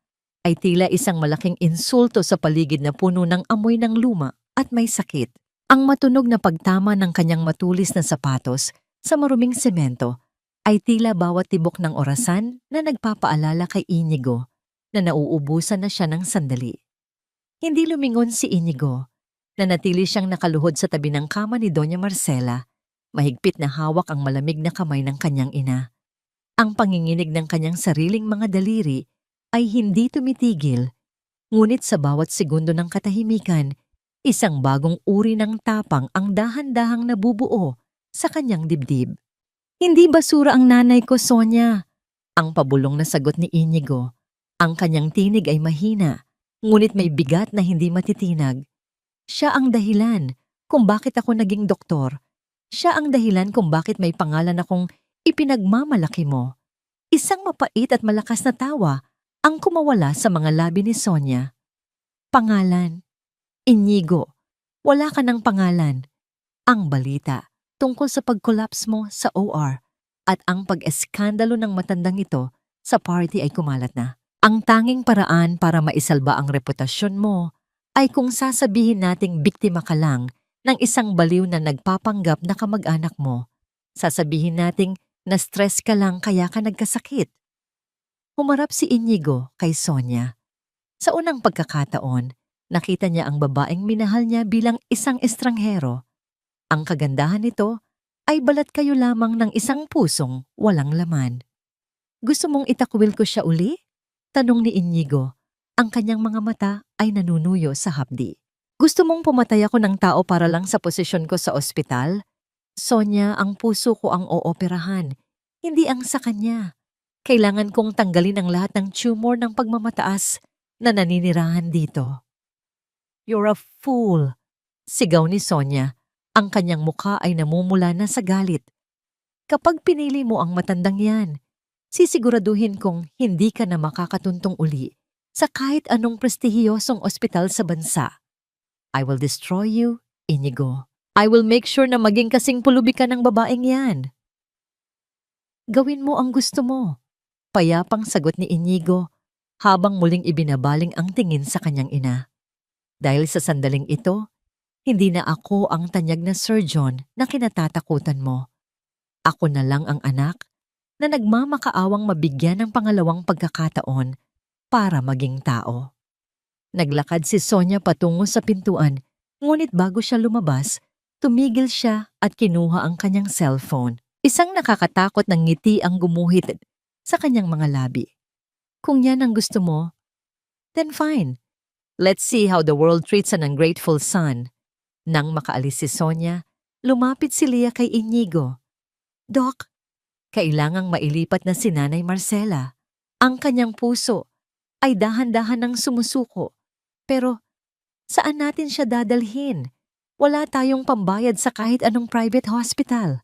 ay tila isang malaking insulto sa paligid na puno ng amoy ng luma at may sakit. Ang matunog na pagtama ng kanyang matulis na sapatos sa maruming semento ay tila bawat tibok ng orasan na nagpapaalala kay Inigo na nauubusan na siya ng sandali. Hindi lumingon si Inigo. Nanatili siyang nakaluhod sa tabi ng kama ni Doña Marcela. Mahigpit na hawak ang malamig na kamay ng kanyang ina. Ang panginginig ng kanyang sariling mga daliri ay hindi tumitigil, ngunit sa bawat segundo ng katahimikan, isang bagong uri ng tapang ang dahan-dahang nabubuo sa kanyang dibdib. "Hindi basura ang nanay ko, Sonia," ang pabulong na sagot ni Inigo. Ang kanyang tinig ay mahina, ngunit may bigat na hindi matitinag. Siya ang dahilan kung bakit ako naging doktor. Siya ang dahilan kung bakit may pangalan akong ipinagmamalaki mo. Isang mapait at malakas na tawa ang kumawala sa mga labi ni Sonia. Pangalan. Inigo, wala ka ng pangalan. Ang balita tungkol sa pag-collapse mo sa OR at ang pag-eskandalo ng matandang ito sa party ay kumalat na. Ang tanging paraan para maisalba ang reputasyon mo ay kung sasabihin nating biktima ka lang ng isang baliw na nagpapanggap na kamag-anak mo. Sasabihin nating na-stress ka lang kaya ka nagkasakit. Humarap si Inigo kay Sonia. Sa unang pagkakataon, nakita niya ang babaeng minahal niya bilang isang estranghero. Ang kagandahan nito ay balat kayo lamang ng isang pusong walang laman. "Gusto mong itakwil ko siya uli?" tanong ni Inigo. Ang kanyang mga mata ay nanunuyo sa hapdi. "Gusto mong pumatay ako ng tao para lang sa posisyon ko sa ospital? Sonia, ang puso ko ang ooperahan, hindi ang sa kanya. Kailangan kong tanggalin ang lahat ng tumor ng pagmamataas na naninirahan dito." "You're a fool," sigaw ni Sonia. Ang kanyang mukha ay namumula na sa galit. "Kapag pinili mo ang matandang yan, sisiguraduhin kong hindi ka na makakatuntong uli sa kahit anong prestihiyosong ospital sa bansa. I will destroy you, Inigo. I will make sure na maging kasing pulubi ka ng babaeng yan." "Gawin mo ang gusto mo," payapang sagot ni Inigo habang muling ibinabaling ang tingin sa kanyang ina. "Dahil sa sandaling ito, hindi na ako ang tanyag na surgeon na kinatatakutan mo. Ako na lang ang anak na nagmamakaawang mabigyan ng pangalawang pagkakataon para maging tao." Naglakad si Sonia patungo sa pintuan, ngunit bago siya lumabas, tumigil siya at kinuha ang kanyang cellphone. Isang nakakatakot na ngiti ang gumuhit sa kanyang mga labi. "Kung yan ang gusto mo, then fine. Let's see how the world treats an ungrateful son." Nang makaalis si Sonia, lumapit si Leah kay Inigo. "Doc, kailangang mailipat na si Nanay Marcela. Ang kanyang puso ay dahan-dahan ng sumusuko. Pero saan natin siya dadalhin? Wala tayong pambayad sa kahit anong private hospital.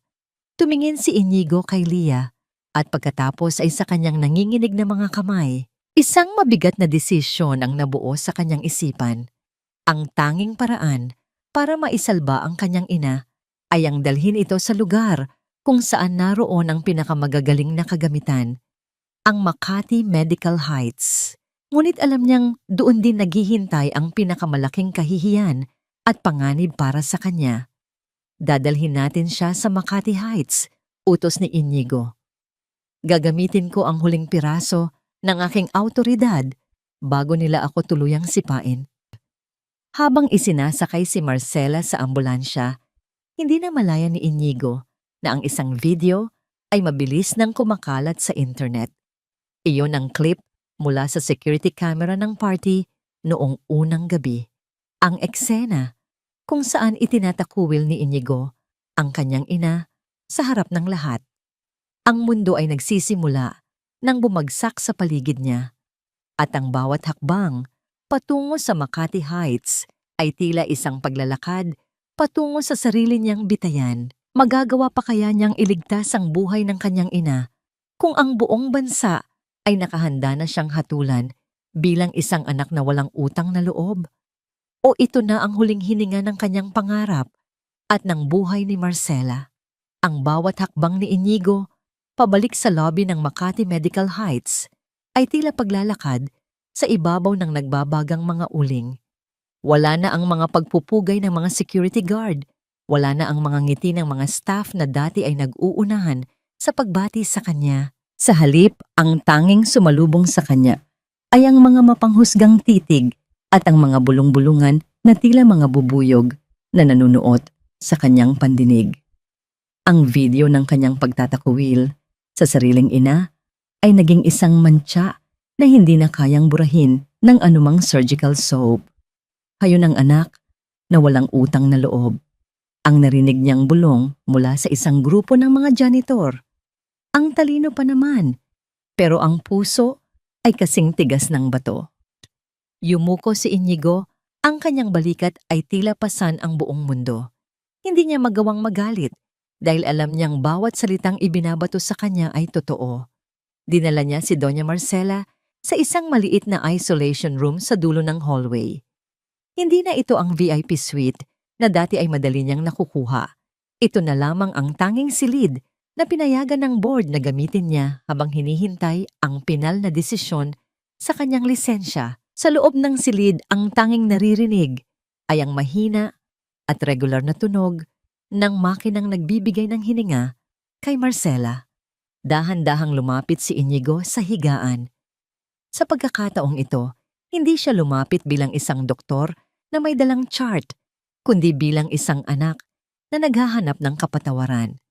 Tumingin si Inigo kay Leah at pagkatapos ay sa kanyang nanginginig na mga kamay. Isang mabigat na desisyon ang nabuo sa kanyang isipan. Ang tanging paraan para maisalba ang kanyang ina ay ang dalhin ito sa lugar kung saan naroon ang pinakamagagaling na kagamitan, ang Makati Medical Heights. Ngunit alam niyang doon din naghihintay ang pinakamalaking kahihiyan at panganib para sa kanya. Dadalhin natin siya sa Makati Heights, utos ni Inigo. Gagamitin ko ang huling piraso ng aking awtoridad bago nila ako tuluyang sipain. Habang isinasakay si Marcela sa ambulansya, hindi na malaya ni Inigo na ang isang video ay mabilis nang kumakalat sa internet. Iyon ang clip mula sa security camera ng party noong unang gabi. Ang eksena kung saan itinatakuwil ni Inigo ang kanyang ina sa harap ng lahat. Ang mundo ay nagsisimula nang bumagsak sa paligid niya at ang bawat hakbang patungo sa Makati Heights ay tila isang paglalakad patungo sa sarili niyang bitayan. Magagawa pa kaya niyang iligtas ang buhay ng kanyang ina kung ang buong bansa ay nakahanda na siyang hatulan bilang isang anak na walang utang na loob? O ito na ang huling hininga ng kanyang pangarap at ng buhay ni Marcela? Ang bawat hakbang ni Inigo pabalik sa lobby ng Makati Medical Heights ay tila paglalakad sa ibabaw ng nagbabagang mga uling. Wala na ang mga pagpupugay ng mga security guard. Wala na ang mga ngiti ng mga staff na dati ay nag-uunahan sa pagbati sa kanya. Sa halip, ang tanging sumalubong sa kanya ay ang mga mapanghusgang titig at ang mga bulong-bulungan na tila mga bubuyog na nanunuot sa kanyang pandinig. Ang video ng kanyang pagtatakwil sa sariling ina ay naging isang mantsa na hindi na kayang burahin ng anumang surgical soap. Hayon ang anak na walang utang na loob. Ang narinig niyang bulong mula sa isang grupo ng mga janitor. Ang talino pa naman, pero ang puso ay kasing tigas ng bato. Yumuko si Inigo, ang kanyang balikat ay tila pasan ang buong mundo. Hindi niya magawang magalit dahil alam niyang bawat salitang ibinabato sa kanya ay totoo. Dinala niya si Doña Marcela sa isang maliit na isolation room sa dulo ng hallway. Hindi na ito ang VIP suite na dati ay madali niyang nakukuha. Ito na lamang ang tanging silid na pinayagan ng board na gamitin niya habang hinihintay ang pinal na desisyon sa kanyang lisensya. Sa loob ng silid, ang tanging naririnig ay ang mahina at regular na tunog ng makinang nagbibigay ng hininga kay Marcela. Dahan-dahang lumapit si Inigo sa higaan. Sa pagkakataong ito, hindi siya lumapit bilang isang doktor na may dalang chart, kundi bilang isang anak na naghahanap ng kapatawaran.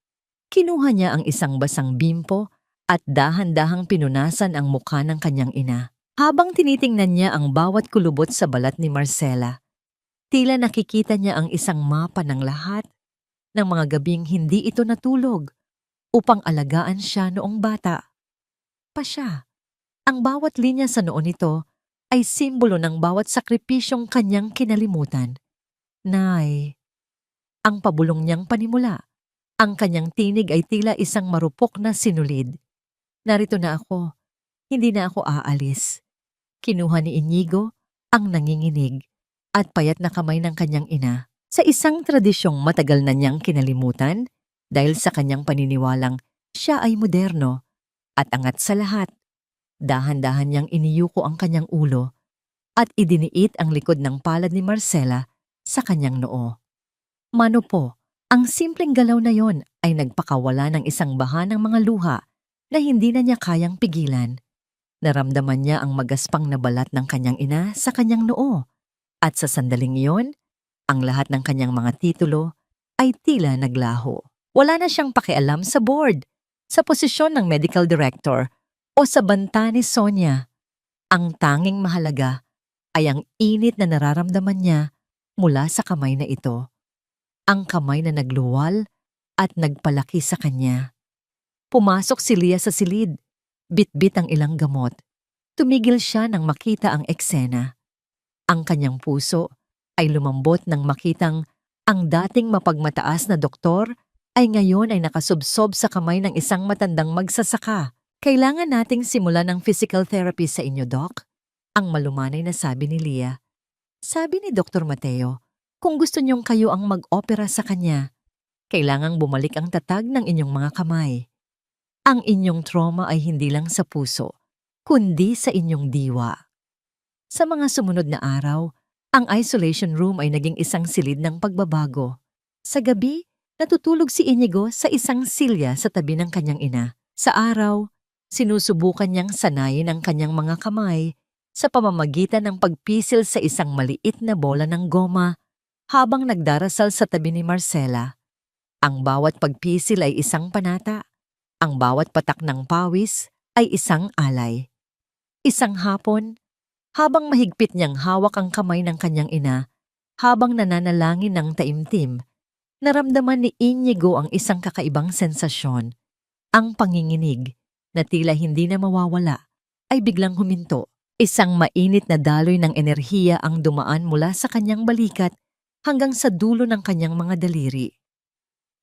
Kinuha niya ang isang basang bimpo at dahan-dahang pinunasan ang mukha ng kanyang ina. Habang tinitingnan niya ang bawat kulubot sa balat ni Marcela, tila nakikita niya ang isang mapa ng lahat ng mga gabing hindi ito natulog upang alagaan siya noong bata pa siya. Ang bawat linya sa noo nito ay simbolo ng bawat sakripisyong kanyang kinalimutan. Nay, ang pabulong niyang panimula. Ang kanyang tinig ay tila isang marupok na sinulid. Narito na ako. Hindi na ako aalis. Kinuha ni Inigo ang nanginginig at payat na kamay ng kanyang ina sa isang tradisyong matagal na niyang kinalimutan dahil sa kanyang paniniwalang siya ay moderno at angat sa lahat. Dahan-dahan niyang iniyuko ang kanyang ulo at idiniit ang likod ng palad ni Marcela sa kanyang noo. Mano po, ang simpleng galaw na yon ay nagpakawala ng isang baha ng mga luha na hindi na niya kayang pigilan. Naramdaman niya ang magaspang na balat ng kanyang ina sa kanyang noo at sa sandaling iyon, ang lahat ng kanyang mga titulo ay tila naglaho. Wala na siyang pakialam sa board, sa posisyon ng medical director o sa banta ni Sonia. Ang tanging mahalaga ay ang init na nararamdaman niya mula sa kamay na ito. Ang kamay na nagluwal at nagpalaki sa kanya. Pumasok si Leah sa silid. Bit-bit ang ilang gamot. Tumigil siya nang makita ang eksena. Ang kanyang puso ay lumambot nang makitang Ang dating mapagmataas na doktor ay ngayon ay nakasubsob sa kamay ng isang matandang magsasaka. Kailangan nating simulan ng physical therapy sa inyo, Doc. Ang malumanay na sabi ni Leah. Sabi ni Dr. Mateo, kung gusto niyong kayo ang mag-opera sa kanya, kailangang bumalik ang tatag ng inyong mga kamay. Ang inyong trauma ay hindi lang sa puso, kundi sa inyong diwa. Sa mga sumunod na araw, ang isolation room ay naging isang silid ng pagbabago. Sa gabi, natutulog si Inigo sa isang silya sa tabi ng kanyang ina. Sa araw, sinusubukan niyang sanayin ang kanyang mga kamay sa pamamagitan ng pagpisil sa isang maliit na bola ng goma habang nagdarasal sa tabi ni Marcela. Ang bawat pagpisil ay isang panata. Ang bawat patak ng pawis ay isang alay. Isang hapon, habang mahigpit niyang hawak ang kamay ng kanyang ina, habang nananalangin ng taimtim, naramdaman ni Inigo ang isang kakaibang sensasyon. Ang panginginig, na tila hindi na mawawala, ay biglang huminto. Isang mainit na daloy ng enerhiya ang dumaan mula sa kanyang balikat hanggang sa dulo ng kanyang mga daliri.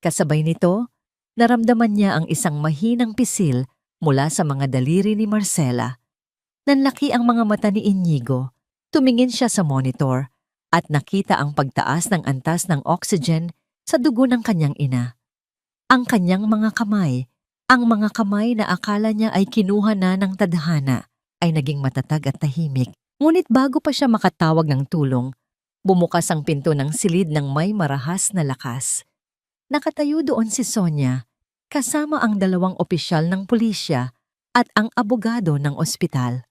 Kasabay nito, naramdaman niya ang isang mahinang pisil mula sa mga daliri ni Marcela. Nanlaki ang mga mata ni Inigo. Tumingin siya sa monitor at nakita ang pagtaas ng antas ng oxygen sa dugo ng kanyang ina. Ang kanyang mga kamay, ang mga kamay na akala niya ay kinuha na ng tadhana, ay naging matatag at tahimik. Ngunit bago pa siya makatawag ng tulong, bumukas ang pinto ng silid ng may marahas na lakas. Nakatayo doon si Sonia, kasama ang 2 opisyal ng pulisya at ang abogado ng ospital.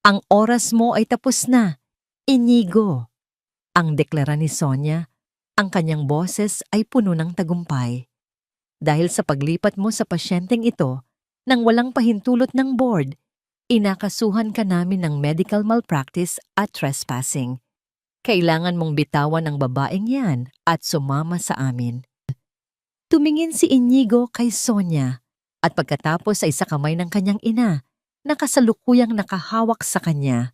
Ang oras mo ay tapos na, Inigo. Ang deklara ni Sonia, ang kanyang boses ay puno ng tagumpay. Dahil sa paglipat mo sa pasyenteng ito, nang walang pahintulot ng board, inakasuhan ka namin ng medical malpractice at trespassing. Kailangan mong bitawan ang babaeng yan at sumama sa amin. Tumingin si Inigo kay Sonia at pagkatapos ay sa kamay ng kanyang ina na kasalukuyang nakahawak sa kanya.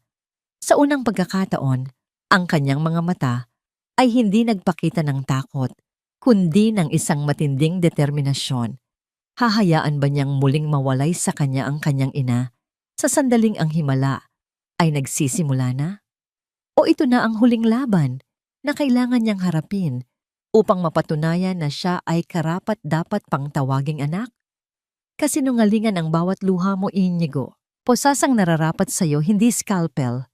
Sa unang pagkakataon, ang kanyang mga mata ay hindi nagpakita ng takot, kundi ng isang matinding determinasyon. Hahayaan ba niyang muling mawalay sa kanya ang kanyang ina sa sandaling ang himala ay nagsisimula na? O ito na ang huling laban na kailangan niyang harapin upang mapatunayan na siya ay karapat-dapat pang tawaging anak? Kasinungalingan ang bawat luha mo, Inigo. Posasang nararapat sa'yo, hindi scalpel.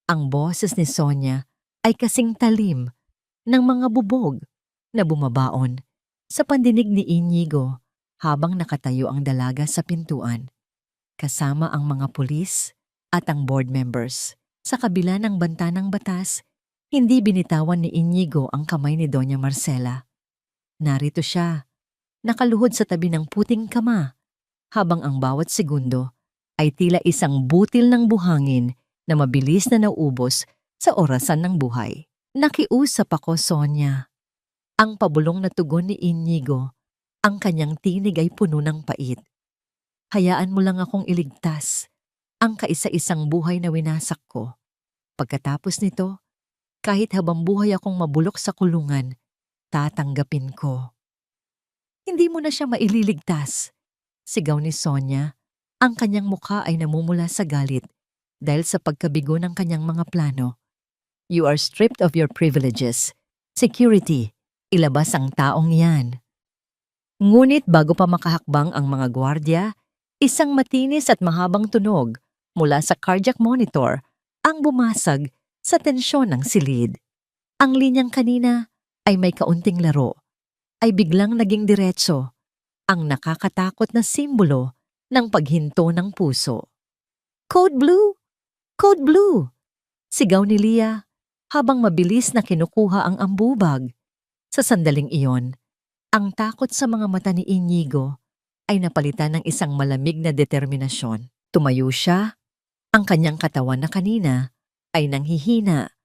Ang boses ni Sonia ay kasing talim ng mga bubog na bumabaon sa pandinig ni Inigo habang nakatayo ang dalaga sa pintuan, kasama ang mga pulis at ang board members. Sa kabila ng banta ng batas, hindi binitawan ni Inigo ang kamay ni Doña Marcela. Narito siya, nakaluhod sa tabi ng puting kama, habang ang bawat segundo ay tila isang butil ng buhangin na mabilis na nauubos sa orasan ng buhay. Nakiusap ako, Sonia. Ang pabulong na tugon ni Inigo, ang kanyang tinig ay puno ng pait. Hayaan mo lang akong iligtas ang kaisa-isang buhay na winasak ko. Pagkatapos nito, kahit habang buhay akong mabulok sa kulungan, tatanggapin ko. Hindi mo na siya maililigtas. Sigaw ni Sonia, ang kanyang mukha ay namumula sa galit dahil sa pagkabigo ng kanyang mga plano. You are stripped of your privileges. Security, ilabas ang taong yan. Ngunit bago pa makahakbang ang mga gwardya, isang matinis at mahabang tunog mula sa cardiac monitor ang bumasag sa tensyon ng silid. Ang linyang kanina ay may kaunting laro, ay biglang naging diretso, ang nakakatakot na simbolo ng paghinto ng puso. Code Blue! Code Blue! Sigaw ni Leah habang mabilis na kinukuha ang ambubag. Sa sandaling iyon, ang takot sa mga mata ni Inigo ay napalitan ng isang malamig na determinasyon. Tumayo siya, ang kanyang katawan na kanina ay nanghihina,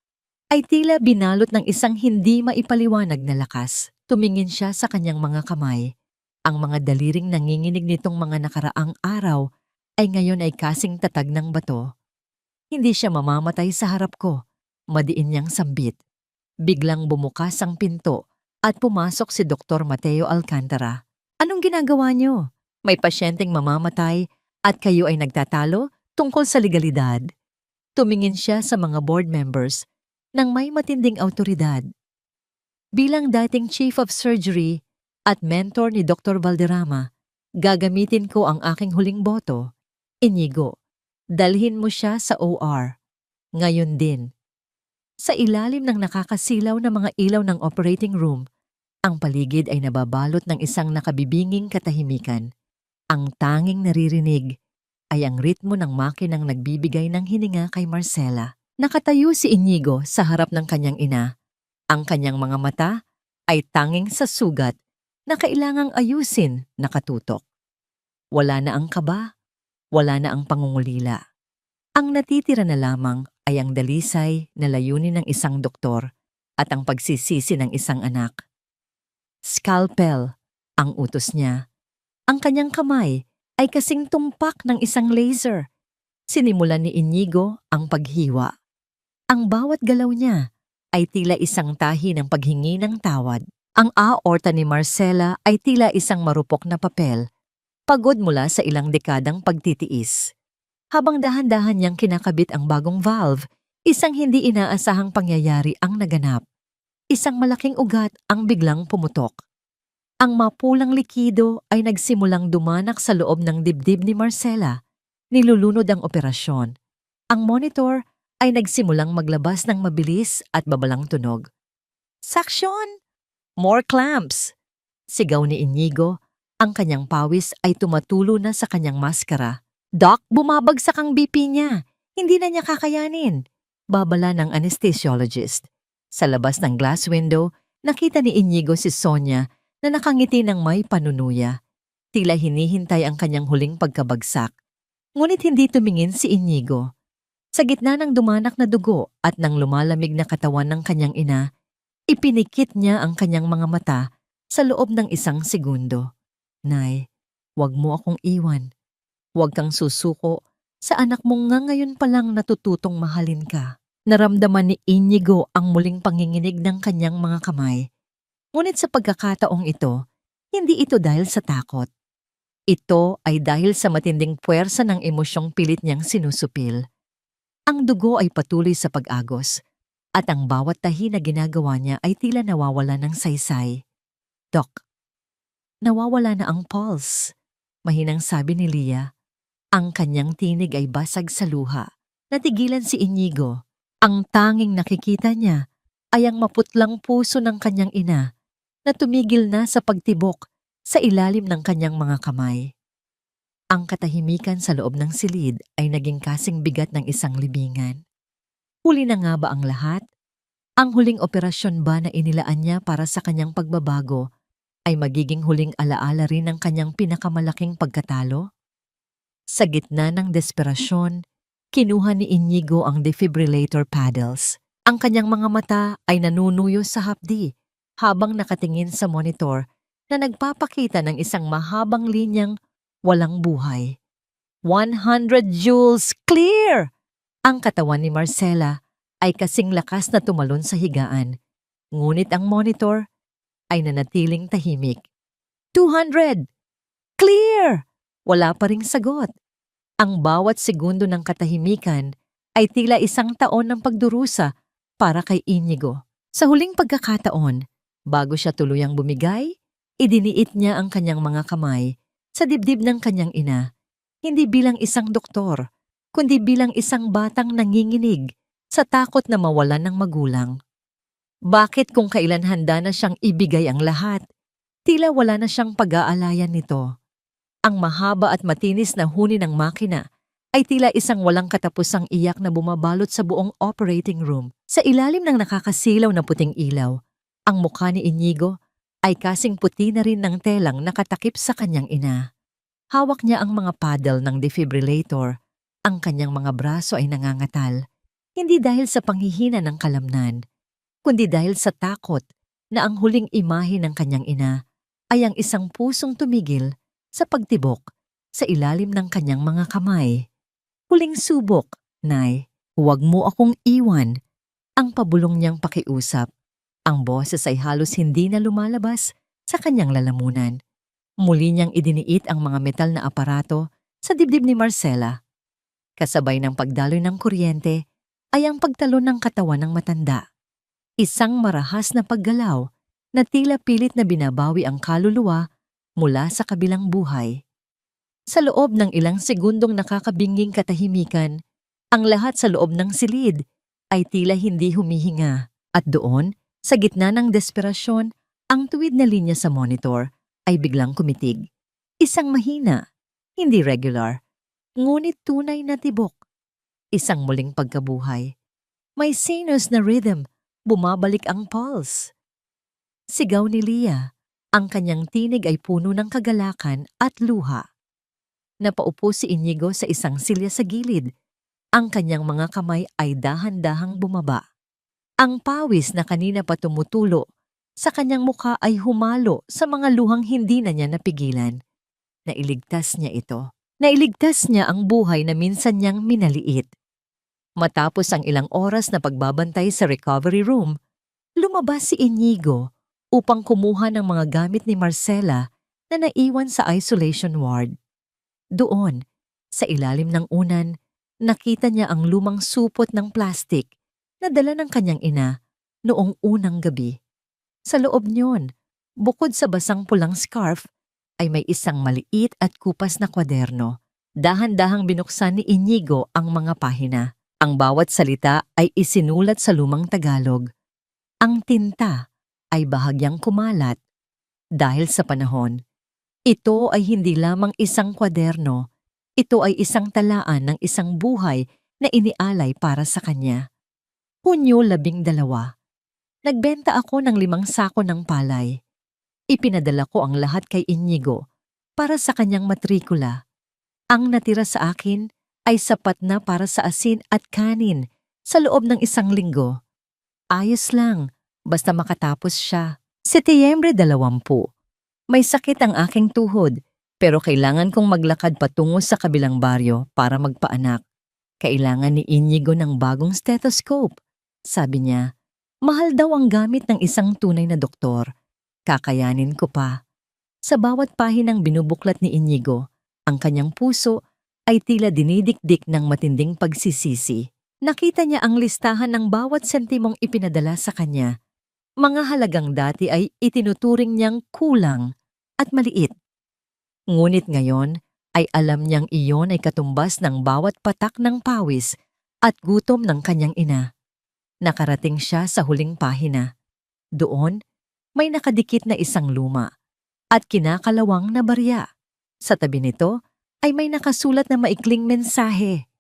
ay tila binalot ng isang hindi maipaliwanag na lakas. Tumingin siya sa kanyang mga kamay. Ang mga daliring nanginginig nitong mga nakaraang araw ay ngayon ay kasing tatag ng bato. Hindi siya mamamatay sa harap ko, madiin niyang sambit. Biglang bumukas ang pinto at pumasok si Dr. Mateo Alcantara. Anong ginagawa niyo? May pasyenteng mamamatay at kayo ay nagtatalo tungkol sa legalidad. Tumingin siya sa mga board members ng may matinding awtoridad. Bilang dating chief of surgery at mentor ni Dr. Valderrama, gagamitin ko ang aking huling boto. Inigo, dalhin mo siya sa OR. Ngayon din. Sa ilalim ng nakakasilaw na mga ilaw ng operating room, ang paligid ay nababalot ng isang nakabibinging katahimikan. Ang tanging naririnig ay ang ritmo ng makinang nagbibigay ng hininga kay Marcela. Nakatayo si Inigo sa harap ng kanyang ina. Ang kanyang mga mata ay tanging sa sugat na kailangang ayusin, nakatutok. Wala na ang kaba, wala na ang pangungulila. Ang natitira na lamang ay ang dalisay na layunin ng isang doktor at ang pagsisisi ng isang anak. Scalpel ang utos niya. Ang kanyang kamay ay kasing tumpak ng isang laser. Sinimulan ni Inigo ang paghiwa. Ang bawat galaw niya ay tila isang tahi ng paghingi ng tawad. Ang aorta ni Marcela ay tila isang marupok na papel, pagod mula sa ilang dekadang pagtitiis. Habang dahan-dahan niyang kinakabit ang bagong valve, isang hindi inaasahang pangyayari ang naganap. Isang malaking ugat ang biglang pumutok. Ang mapulang likido ay nagsimulang dumanak sa loob ng dibdib ni Marcela. Nilulunod ang operasyon. Ang monitor ay nagsimulang maglabas ng mabilis at babalang tunog. Suction! More clamps! Sigaw ni Inigo. Ang kanyang pawis ay tumatulo na sa kanyang maskara. Doc, bumabagsak ang BP niya. Hindi na niya kakayanin. Babala ng anesthesiologist. Sa labas ng glass window, nakita ni Inigo si Sonia na nakangiti ng may panunuya. Tila hinihintay ang kanyang huling pagkabagsak. Ngunit hindi tumingin si Inigo. Sa gitna ng dumanak na dugo at ng lumalamig na katawan ng kanyang ina, ipinikit niya ang kanyang mga mata sa loob ng isang segundo. Nay, wag mo akong iwan. Huwag kang susuko sa anak mong nga ngayon palang natututong mahalin ka. Naramdaman ni Inigo ang muling panginginig ng kanyang mga kamay. Ngunit sa pagkakataong ito, hindi ito dahil sa takot. Ito ay dahil sa matinding puwersa ng emosyong pilit niyang sinusupil. Ang dugo ay patuloy sa pag-agos, at ang bawat tahi na ginagawa niya ay tila nawawala ng saysay. Doc, nawawala na ang pulse, mahinang sabi ni Lia. Ang kanyang tinig ay basag sa luha. Natigilan si Inigo. Ang tanging nakikita niya ay ang maputlang puso ng kanyang ina na tumigil na sa pagtibok sa ilalim ng kanyang mga kamay. Ang katahimikan sa loob ng silid ay naging kasing bigat ng isang libingan. Huli na nga ba ang lahat? Ang huling operasyon ba na inilaan niya para sa kanyang pagbabago ay magiging huling alaala rin ng kanyang pinakamalaking pagkatalo? Sa gitna ng desperasyon, kinuha ni Inigo ang defibrillator paddles. Ang kanyang mga mata ay nanunuyo sa hapdi habang nakatingin sa monitor na nagpapakita ng isang mahabang linyang walang buhay. 100 joules clear! Ang katawan ni Marcela ay kasing lakas na tumalon sa higaan, ngunit ang monitor ay nanatiling tahimik. 200! Clear! Wala pa ring sagot. Ang bawat segundo ng katahimikan ay tila isang taon ng pagdurusa para kay Inigo. Sa huling pagkakataon, bago siya tuluyang bumigay, idiniit niya ang kanyang mga kamay sa dibdib ng kanyang ina, hindi bilang isang doktor, kundi bilang isang batang nanginginig sa takot na mawalan ng magulang. Bakit kung kailan handa na siyang ibigay ang lahat, tila wala na siyang pag-aalayan nito? Ang mahaba at matinis na huni ng makina ay tila isang walang katapusang iyak na bumabalot sa buong operating room. Sa ilalim ng nakakasilaw na puting ilaw, ang mukha ni Inigo ay kasing puti na rin ng telang nakatakip sa kanyang ina. Hawak niya ang mga paddle ng defibrillator. Ang kanyang mga braso ay nangangatal, hindi dahil sa panghihina ng kalamnan, kundi dahil sa takot na ang huling imahe ng kanyang ina ay ang isang pusong tumigil sa pagtibok sa ilalim ng kanyang mga kamay. Huling subok, Nay, huwag mo akong iwan. Ang pabulong niyang pakiusap Ang boses ay halos hindi na lumalabas sa kanyang lalamunan. Muli niyang idiniit ang mga metal na aparato sa dibdib ni Marcela. Kasabay ng pagdaloy ng kuryente ay ang pagtalon ng katawan ng matanda. Isang marahas na paggalaw na tila pilit na binabawi ang kaluluwa mula sa kabilang buhay. Sa loob ng ilang segundong nakakabinging katahimikan, ang lahat sa loob ng silid ay tila hindi humihinga. At doon, sa gitna ng desperasyon, ang tuwid na linya sa monitor ay biglang kumitig. Isang mahina, hindi regular, ngunit tunay na tibok. Isang muling pagkabuhay. May sinus na rhythm, bumabalik ang pulse. Sigaw ni Leah, ang kanyang tinig ay puno ng kagalakan at luha. Napaupo si Inigo sa isang silya sa gilid. Ang kanyang mga kamay ay dahan-dahang bumaba. Ang pawis na kanina pa tumutulo sa kanyang mukha ay humalo sa mga luhang hindi na niya napigilan. Nailigtas niya ito. Nailigtas niya ang buhay na minsan niyang minaliit. Matapos ang ilang oras na pagbabantay sa recovery room, lumabas si Inigo upang kumuha ng mga gamit ni Marcela na naiwan sa isolation ward. Doon, sa ilalim ng unan, nakita niya ang lumang supot ng plastik na dala ng kanyang ina noong unang gabi. Sa loob niyon, bukod sa basang pulang scarf, ay may isang maliit at kupas na kwaderno. Dahan-dahang binuksan ni Inigo ang mga pahina. Ang bawat salita ay isinulat sa lumang Tagalog. Ang tinta ay bahagyang kumalat. Dahil sa panahon, ito ay hindi lamang isang kwaderno, ito ay isang talaan ng isang buhay na inialay para sa kanya. Hunyo 12. Nagbenta ako ng 5 sako ng palay. Ipinadala ko ang lahat kay Inigo para sa kanyang matrikula. Ang natira sa akin ay sapat na para sa asin at kanin sa loob ng 1 linggo. Ayos lang, basta makatapos siya. Setyembre 20. May sakit ang aking tuhod, pero kailangan kong maglakad patungo sa kabilang baryo para magpaanak. Kailangan ni Inigo ng bagong stethoscope. Sabi niya, mahal daw ang gamit ng isang tunay na doktor. Kakayanin ko pa. Sa bawat pahinang binubuklat ni Inigo, ang kanyang puso ay tila dinidikdik ng matinding pagsisisi. Nakita niya ang listahan ng bawat sentimong ipinadala sa kanya. Mga halagang dati ay itinuturing niyang kulang at maliit. Ngunit ngayon ay alam niyang iyon ay katumbas ng bawat patak ng pawis at gutom ng kanyang ina. Nakarating siya sa huling pahina. Doon, may nakadikit na isang luma at kinakalawang na barya. Sa tabi nito ay may nakasulat na maikling mensahe.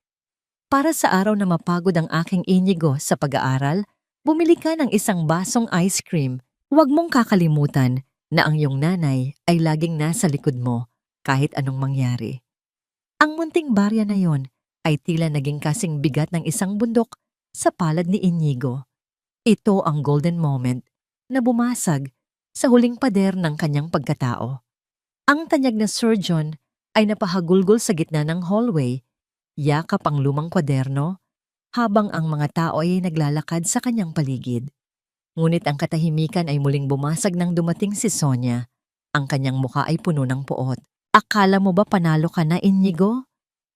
Para sa araw na mapagod ang aking Inigo sa pag-aaral, bumili ka ng isang basong ice cream. Huwag mong kakalimutan na ang iyong nanay ay laging nasa likod mo kahit anong mangyari. Ang munting barya na yon ay tila naging kasing bigat ng isang bundok sa palad ni Inigo. Ito ang golden moment na bumasag sa huling pader ng kanyang pagkatao. Ang tanyag na surgeon ay napahagulgol sa gitna ng hallway, yakap ang lumang kwaderno, habang ang mga tao ay naglalakad sa kanyang paligid. Ngunit ang katahimikan ay muling bumasag nang dumating si Sonia. Ang kanyang mukha ay puno ng poot. Akala mo ba panalo ka na, Inigo?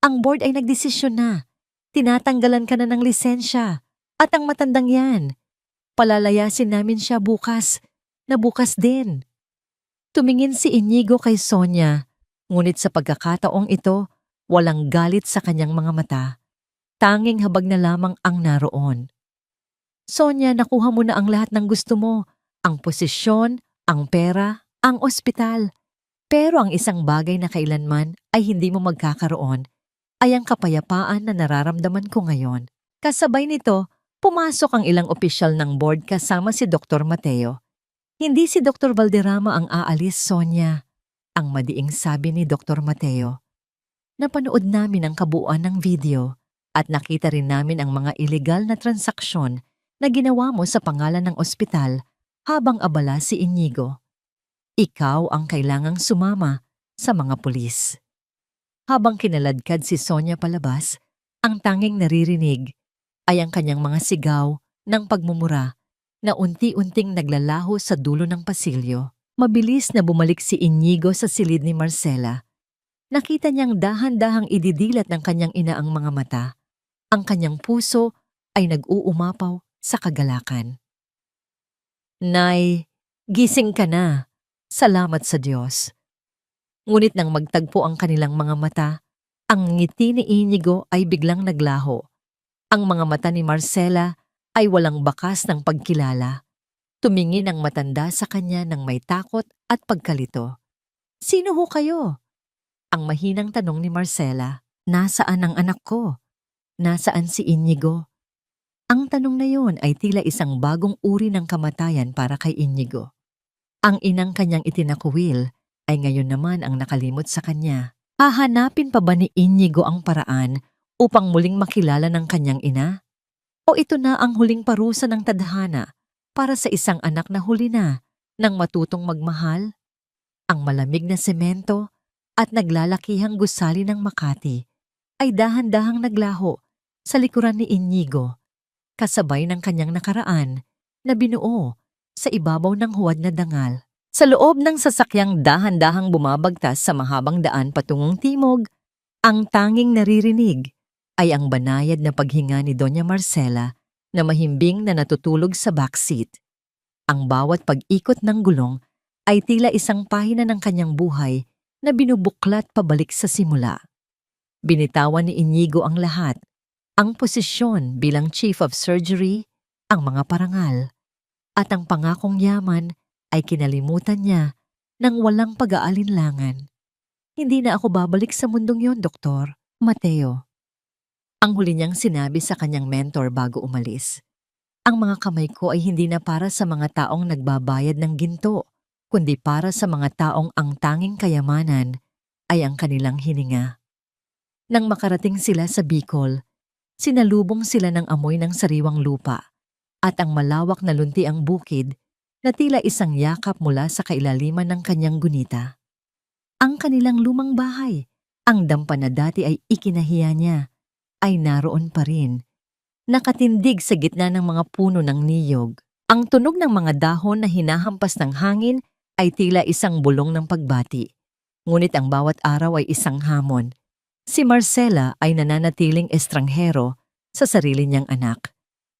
Ang board ay nagdesisyon na. Tinatanggalan ka na ng lisensya. At ang matandang yan, palalayasin namin siya bukas, na bukas din. Tumingin si Inigo kay Sonia, ngunit sa pagkakataong ito, walang galit sa kanyang mga mata. Tanging habag na lamang ang naroon. Sonia, nakuha mo na ang lahat ng gusto mo. Ang posisyon, ang pera, ang ospital. Pero ang isang bagay na kailanman ay hindi mo magkakaroon ay ang kapayapaan na nararamdaman ko ngayon. Kasabay nito, pumasok ang ilang opisyal ng board kasama si Dr. Mateo. Hindi si Dr. Valderrama ang aalis, Sonia. Ang madiing sabi ni Dr. Mateo. Napanood namin ang kabuuan ng video at nakita rin namin ang mga ilegal na transaksyon na ginawa mo sa pangalan ng ospital habang abala si Inigo. Ikaw ang kailangang sumama sa mga pulis. Habang kinaladkad si Sonia palabas, ang tanging naririnig ay ang kanyang mga sigaw ng pagmumura na unti-unting naglalaho sa dulo ng pasilyo. Mabilis na bumalik si Inigo sa silid ni Marcela. Nakita niyang dahan-dahang ididilat ng kanyang ina ang mga mata. Ang kanyang puso ay nag-uumapaw sa kagalakan. Nay, gising ka na. Salamat sa Diyos. Ngunit nang magtagpo ang kanilang mga mata, ang ngiti ni Inigo ay biglang naglaho. Ang mga mata ni Marcela ay walang bakas ng pagkilala. Tumingin ang matanda sa kanya ng may takot at pagkalito. Sino ho kayo? Ang mahinang tanong ni Marcela. Nasaan ang anak ko? Nasaan si Inigo? Ang tanong na yon ay tila isang bagong uri ng kamatayan para kay Inigo. Ang inang kanyang itinakuwil ay ngayon naman ang nakalimot sa kanya. Hahanapin pa ba ni Inigo ang paraan upang muling makilala ng kanyang ina? O ito na ang huling parusa ng tadhana para sa isang anak na huli na nang matutong magmahal? Ang malamig na semento at naglalakihang gusali ng Makati ay dahan-dahang naglaho sa likuran ni Inigo, kasabay ng kanyang nakaraan na binuo sa ibabaw ng huwad na dangal. Sa loob ng sasakyang dahan-dahang bumabagtas sa mahabang daan patungong timog, ang tanging naririnig ay ang banayad na paghinga ni Doña Marcela na mahimbing na natutulog sa backseat. Ang bawat pag-ikot ng gulong ay tila isang pahina ng kanyang buhay na binubuklat pabalik sa simula. Binitawan ni Inigo ang lahat, ang posisyon bilang Chief of Surgery, ang mga parangal, at ang pangakong yaman ay kinalimutan niya nang walang pag-aalinlangan. Hindi na ako babalik sa mundong yon, Doktor. Mateo. Ang huli niyang sinabi sa kanyang mentor bago umalis. Ang mga kamay ko ay hindi na para sa mga taong nagbabayad ng ginto, kundi para sa mga taong ang tanging kayamanan ay ang kanilang hininga. Nang makarating sila sa Bicol, sinalubong sila ng amoy ng sariwang lupa at ang malawak na luntiang bukid na tila isang yakap mula sa kailaliman ng kanyang gunita. Ang kanilang lumang bahay, ang dampa na dati ay ikinahiya niya, ay naroon pa rin. Nakatindig sa gitna ng mga puno ng niyog. Ang tunog ng mga dahon na hinahampas ng hangin ay tila isang bulong ng pagbati. Ngunit ang bawat araw ay isang hamon. Si Marcela ay nananatiling estranghero sa sarili niyang anak.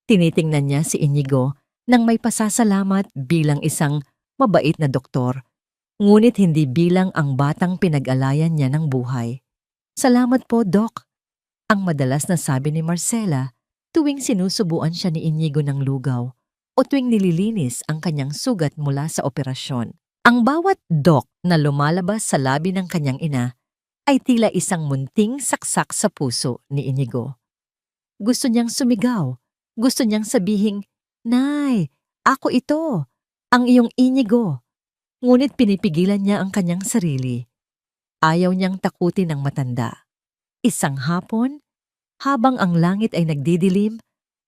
Tinitingnan niya si Inigo nang may pasasalamat bilang isang mabait na doktor, ngunit hindi bilang ang batang pinag-alayan niya ng buhay. Salamat po, Doc. Ang madalas na sabi ni Marcela tuwing sinusubuan siya ni Inigo ng lugaw o tuwing nililinis ang kanyang sugat mula sa operasyon. Ang bawat Doc na lumalabas sa labi ng kanyang ina ay tila isang munting saksak sa puso ni Inigo. Gusto niyang sumigaw, gusto niyang sabihing, Nay, ako ito, ang iyong Inigo. Ngunit pinipigilan niya ang kanyang sarili. Ayaw niyang takutin ang matanda. Isang hapon, habang ang langit ay nagdidilim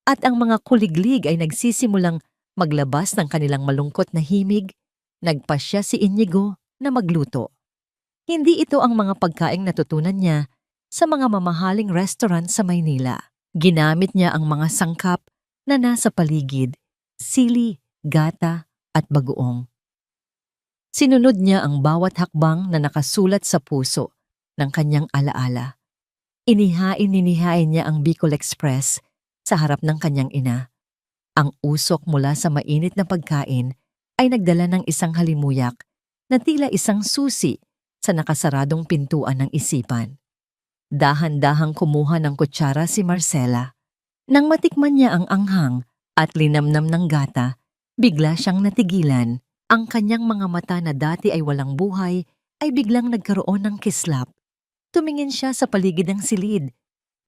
at ang mga kuliglig ay nagsisimulang maglabas ng kanilang malungkot na himig, nagpasya si Inigo na magluto. Hindi ito ang mga pagkaing natutunan niya sa mga mamahaling restaurant sa Maynila. Ginamit niya ang mga sangkap na nasa paligid, sili, gata at bagoong. Sinunod niya ang bawat hakbang na nakasulat sa puso ng kanyang alaala. Inihain niya ang Bicol Express sa harap ng kanyang ina. Ang usok mula sa mainit na pagkain ay nagdala ng isang halimuyak na tila isang susi sa nakasaradong pintuan ng isipan. Dahan-dahang kumuha ng kutsara si Marcela. Nang matikman niya ang anghang at linamnam ng gata, bigla siyang natigilan. Ang kanyang mga mata na dati ay walang buhay ay biglang nagkaroon ng kislap. Tumingin siya sa paligid ng silid,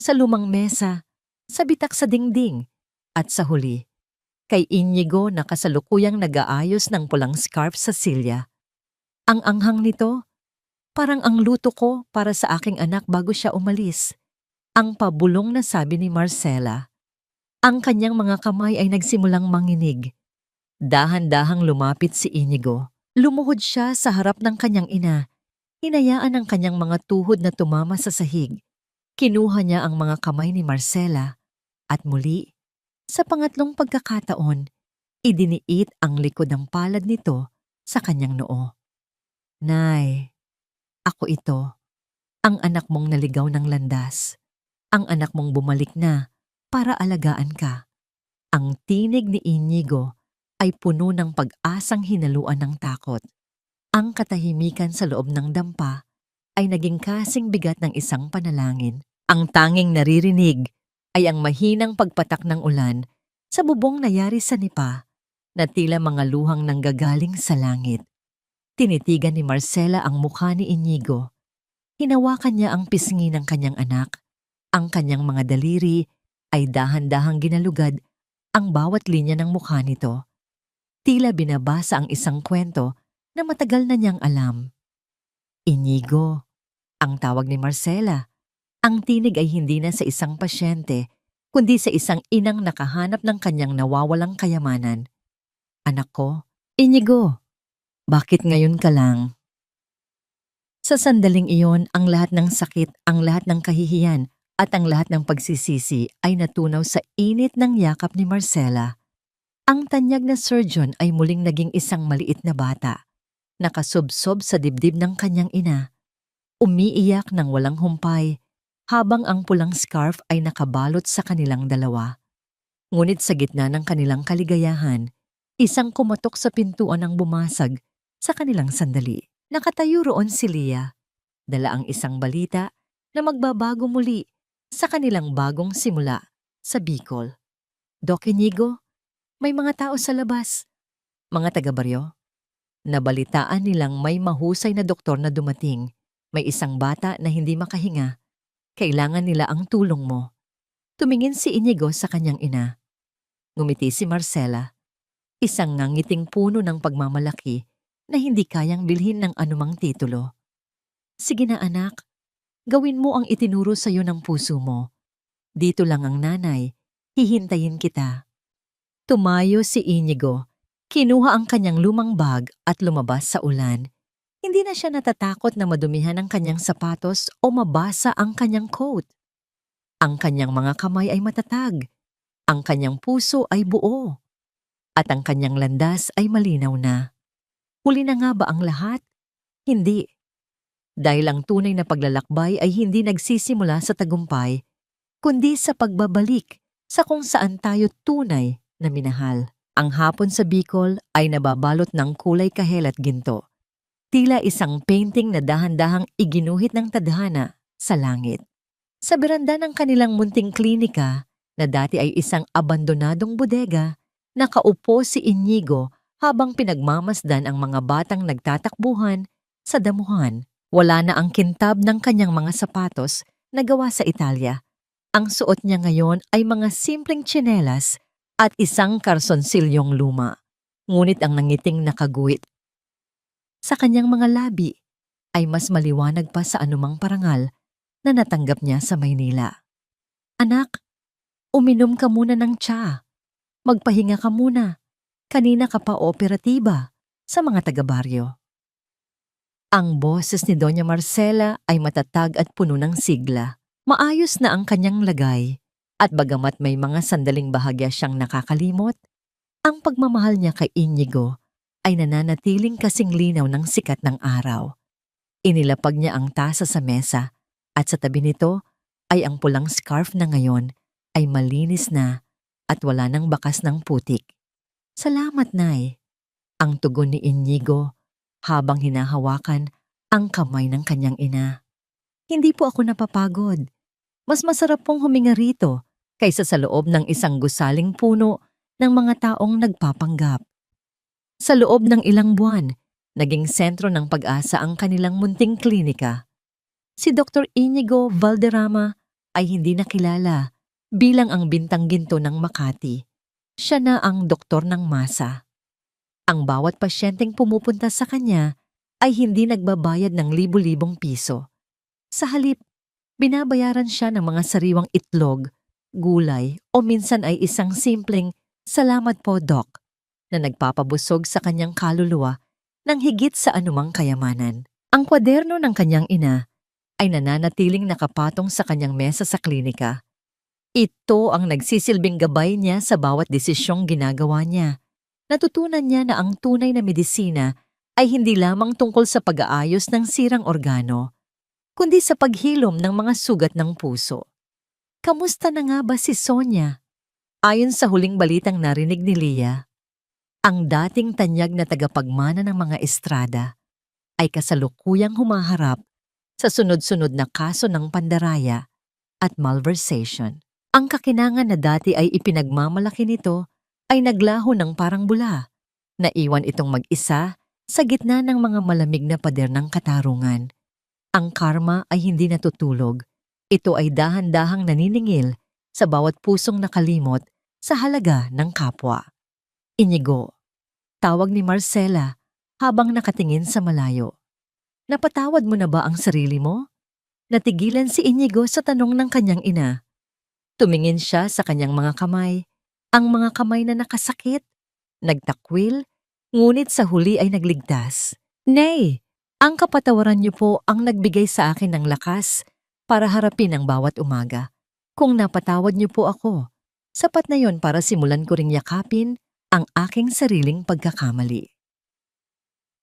sa lumang mesa, sa bitak sa dingding, at sa huli, kay Inigo na kasalukuyang nag-aayos ng pulang scarf sa silya. Ang anghang nito, parang ang luto ko para sa aking anak bago siya umalis. Ang pabulong na sabi ni Marcela. Ang kanyang mga kamay ay nagsimulang manginig. Dahan-dahang lumapit si Inigo. Lumuhod siya sa harap ng kanyang ina. Hinayaan ang kanyang mga tuhod na tumama sa sahig. Kinuha niya ang mga kamay ni Marcela. At muli, sa pangatlong pagkakataon, Idiniit ang likod ng palad nito sa kanyang noo. Nay, ako ito, ang anak mong naligaw ng landas. Ang anak mong bumalik na para alagaan ka. Ang tinig ni Inigo ay puno ng pag-asang hinaluan ng takot. Ang katahimikan sa loob ng dampa ay naging kasing bigat ng isang panalangin. Ang tanging naririnig ay ang mahinang pagpatak ng ulan sa bubong na yari sa nipa na tila mga luhang nanggagaling sa langit. Tinitigan ni Marcela ang mukha ni Inigo. Hinawakan niya ang pisngi ng kanyang anak. Ang kanyang mga daliri ay dahan-dahang ginalugad ang bawat linya ng mukha nito. Tila binabasa ang isang kwento na matagal na niyang alam. Inigo, ang tawag ni Marcela. Ang tinig ay hindi na sa isang pasyente, kundi sa isang inang nakahanap ng kanyang nawawalang kayamanan. Anak ko, Inigo, bakit ngayon ka lang? Sa sandaling iyon, ang lahat ng sakit, ang lahat ng kahihiyan, at ang lahat ng pagsisisi ay natunaw sa init ng yakap ni Marcela. Ang tanyag na surgeon ay muling naging isang maliit na bata, nakasubsob sa dibdib ng kanyang ina, umiiyak ng walang humpay, habang ang pulang scarf ay nakabalot sa kanilang dalawa. Ngunit sa gitna ng kanilang kaligayahan, isang kumatok sa pintuan ang bumasag sa kanilang sandali. Nakatayo roon si Leah, dala ang isang balita na magbabago muli sa kanilang bagong simula sa Bicol. Doc Inigo, may mga tao sa labas. Mga taga-baryo, nabalitaan nilang may mahusay na doktor na dumating. May isang bata na hindi makahinga. Kailangan nila ang tulong mo. Tumingin si Inigo sa kanyang ina. Ngumiti si Marcela, isang ngangiting puno ng pagmamalaki na hindi kayang bilhin ng anumang titulo. Sige na anak, gawin mo ang itinuro sa iyo ng puso mo. Dito lang ang nanay, hihintayin kita. Tumayo si Inigo, kinuha ang kanyang lumang bag at lumabas sa ulan. Hindi na siya natatakot na madumihan ang kanyang sapatos o mabasa ang kanyang coat. Ang kanyang mga kamay ay matatag, ang kanyang puso ay buo, at ang kanyang landas ay malinaw na. Huli na nga ba ang lahat? Hindi. Dahil ang tunay na paglalakbay ay hindi nagsisimula sa tagumpay, kundi sa pagbabalik sa kung saan tayo tunay na minahal. Ang hapon sa Bicol ay nababalot ng kulay kahel at ginto. Tila isang painting na dahan-dahang iginuhit ng tadhana sa langit. Sa beranda ng kanilang munting klinika, na dati ay isang abandonadong bodega, nakaupo si Inigo habang pinagmamasdan ang mga batang nagtatakbuhan sa damuhan. Wala na ang kintab ng kanyang mga sapatos na gawa sa Italia. Ang suot niya ngayon ay mga simpleng tsinelas at isang karsonsilyong luma. Ngunit ang nangiting nakaguhit sa kanyang mga labi ay mas maliwanag pa sa anumang parangal na natanggap niya sa Maynila. Anak, uminom ka muna ng tsa. Magpahinga ka muna. Kanina ka pa operatiba sa mga taga-baryo. Ang boses ni Doña Marcela ay matatag at puno ng sigla. Maayos na ang kanyang lagay, at bagamat may mga sandaling bahagya siyang nakakalimot, ang pagmamahal niya kay Inigo ay nananatiling kasing linaw ng sikat ng araw. Inilapag niya ang tasa sa mesa, at sa tabi nito ay ang pulang scarf na ngayon ay malinis na at wala nang bakas ng putik. Salamat, Nay. Ang tugon ni Inigo habang hinahawakan ang kamay ng kanyang ina. Hindi po ako napapagod. Mas masarap pong huminga rito kaysa sa loob ng isang gusaling puno ng mga taong nagpapanggap. Sa loob ng ilang buwan, naging sentro ng pag-asa ang kanilang munting klinika. Si Dr. Inigo Valderrama ay hindi nakilala bilang ang bintang ginto ng Makati. Siya na ang doktor ng masa. Ang bawat pasyenteng pumupunta sa kanya ay hindi nagbabayad ng libu-libong piso. Sa halip, binabayaran siya ng mga sariwang itlog, gulay o minsan ay isang simpleng "Salamat po, Doc" na nagpapabusog sa kanyang kaluluwa ng higit sa anumang kayamanan. Ang kwaderno ng kanyang ina ay nananatiling nakapatong sa kanyang mesa sa klinika. Ito ang nagsisilbing gabay niya sa bawat desisyong ginagawa niya. Natutunan niya na ang tunay na medisina ay hindi lamang tungkol sa pag-aayos ng sirang organo, kundi sa paghilom ng mga sugat ng puso. Kamusta na nga ba si Sonia? Ayon sa huling balitang narinig ni Leah, ang dating tanyag na tagapagmana ng mga estrada ay kasalukuyang humaharap sa sunod-sunod na kaso ng pandaraya at malversation. Ang kakinangan na dati ay ipinagmamalaki nito ay naglaho ng parang bula. Naiwan itong mag-isa sa gitna ng mga malamig na pader ng katarungan. Ang karma ay hindi natutulog. Ito ay dahan-dahang naniningil sa bawat pusong nakalimot sa halaga ng kapwa. Inigo, tawag ni Marcela habang nakatingin sa malayo. Napatawad mo na ba ang sarili mo? Natigilan si Inigo sa tanong ng kanyang ina. Tumingin siya sa kanyang mga kamay, ang mga kamay na nakasakit, nagtakwil, ngunit sa huli ay nagligtas. Nay, ang kapatawaran niyo po ang nagbigay sa akin ng lakas para harapin ang bawat umaga. Kung napatawad niyo po ako, sapat na yon para simulan ko ring yakapin ang aking sariling pagkakamali.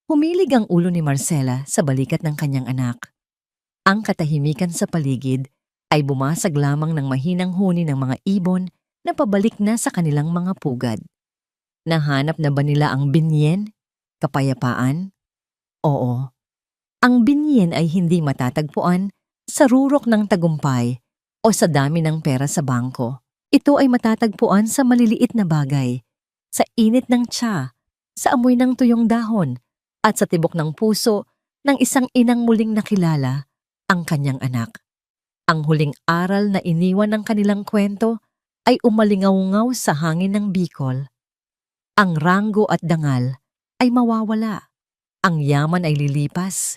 Humilig ang ulo ni Marcela sa balikat ng kanyang anak. Ang katahimikan sa paligid ay bumasag lamang ng mahinang huni ng mga ibon na pabalik na sa kanilang mga pugad. Nahanap na ba nila ang binyen? Kapayapaan? Oo. Ang binyen ay hindi matatagpuan sa rurok ng tagumpay o sa dami ng pera sa bangko. Ito ay matatagpuan sa maliliit na bagay, sa init ng tsa, sa amoy ng tuyong dahon, at sa tibok ng puso ng isang inang muling nakilala ang kanyang anak. Ang huling aral na iniwan ng kanilang kwento ay umalingaw-ngaw sa hangin ng Bicol. Ang ranggo at dangal ay mawawala. Ang yaman ay lilipas.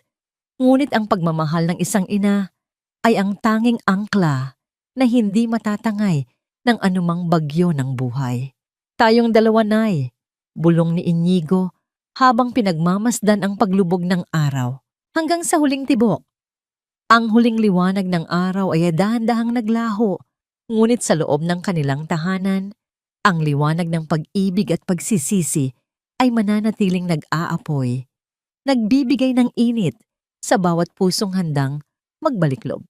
Ngunit ang pagmamahal ng isang ina ay ang tanging angkla na hindi matatangay ng anumang bagyo ng buhay. Tayong dalawa, Nay, bulong ni Inigo habang pinagmamasdan ang paglubog ng araw hanggang sa huling tibok. Ang huling liwanag ng araw ay dahan-dahang naglaho, ngunit sa loob ng kanilang tahanan, ang liwanag ng pag-ibig at pagsisisi ay mananatiling nag-aapoy, nagbibigay ng init sa bawat pusong handang magbalik loob.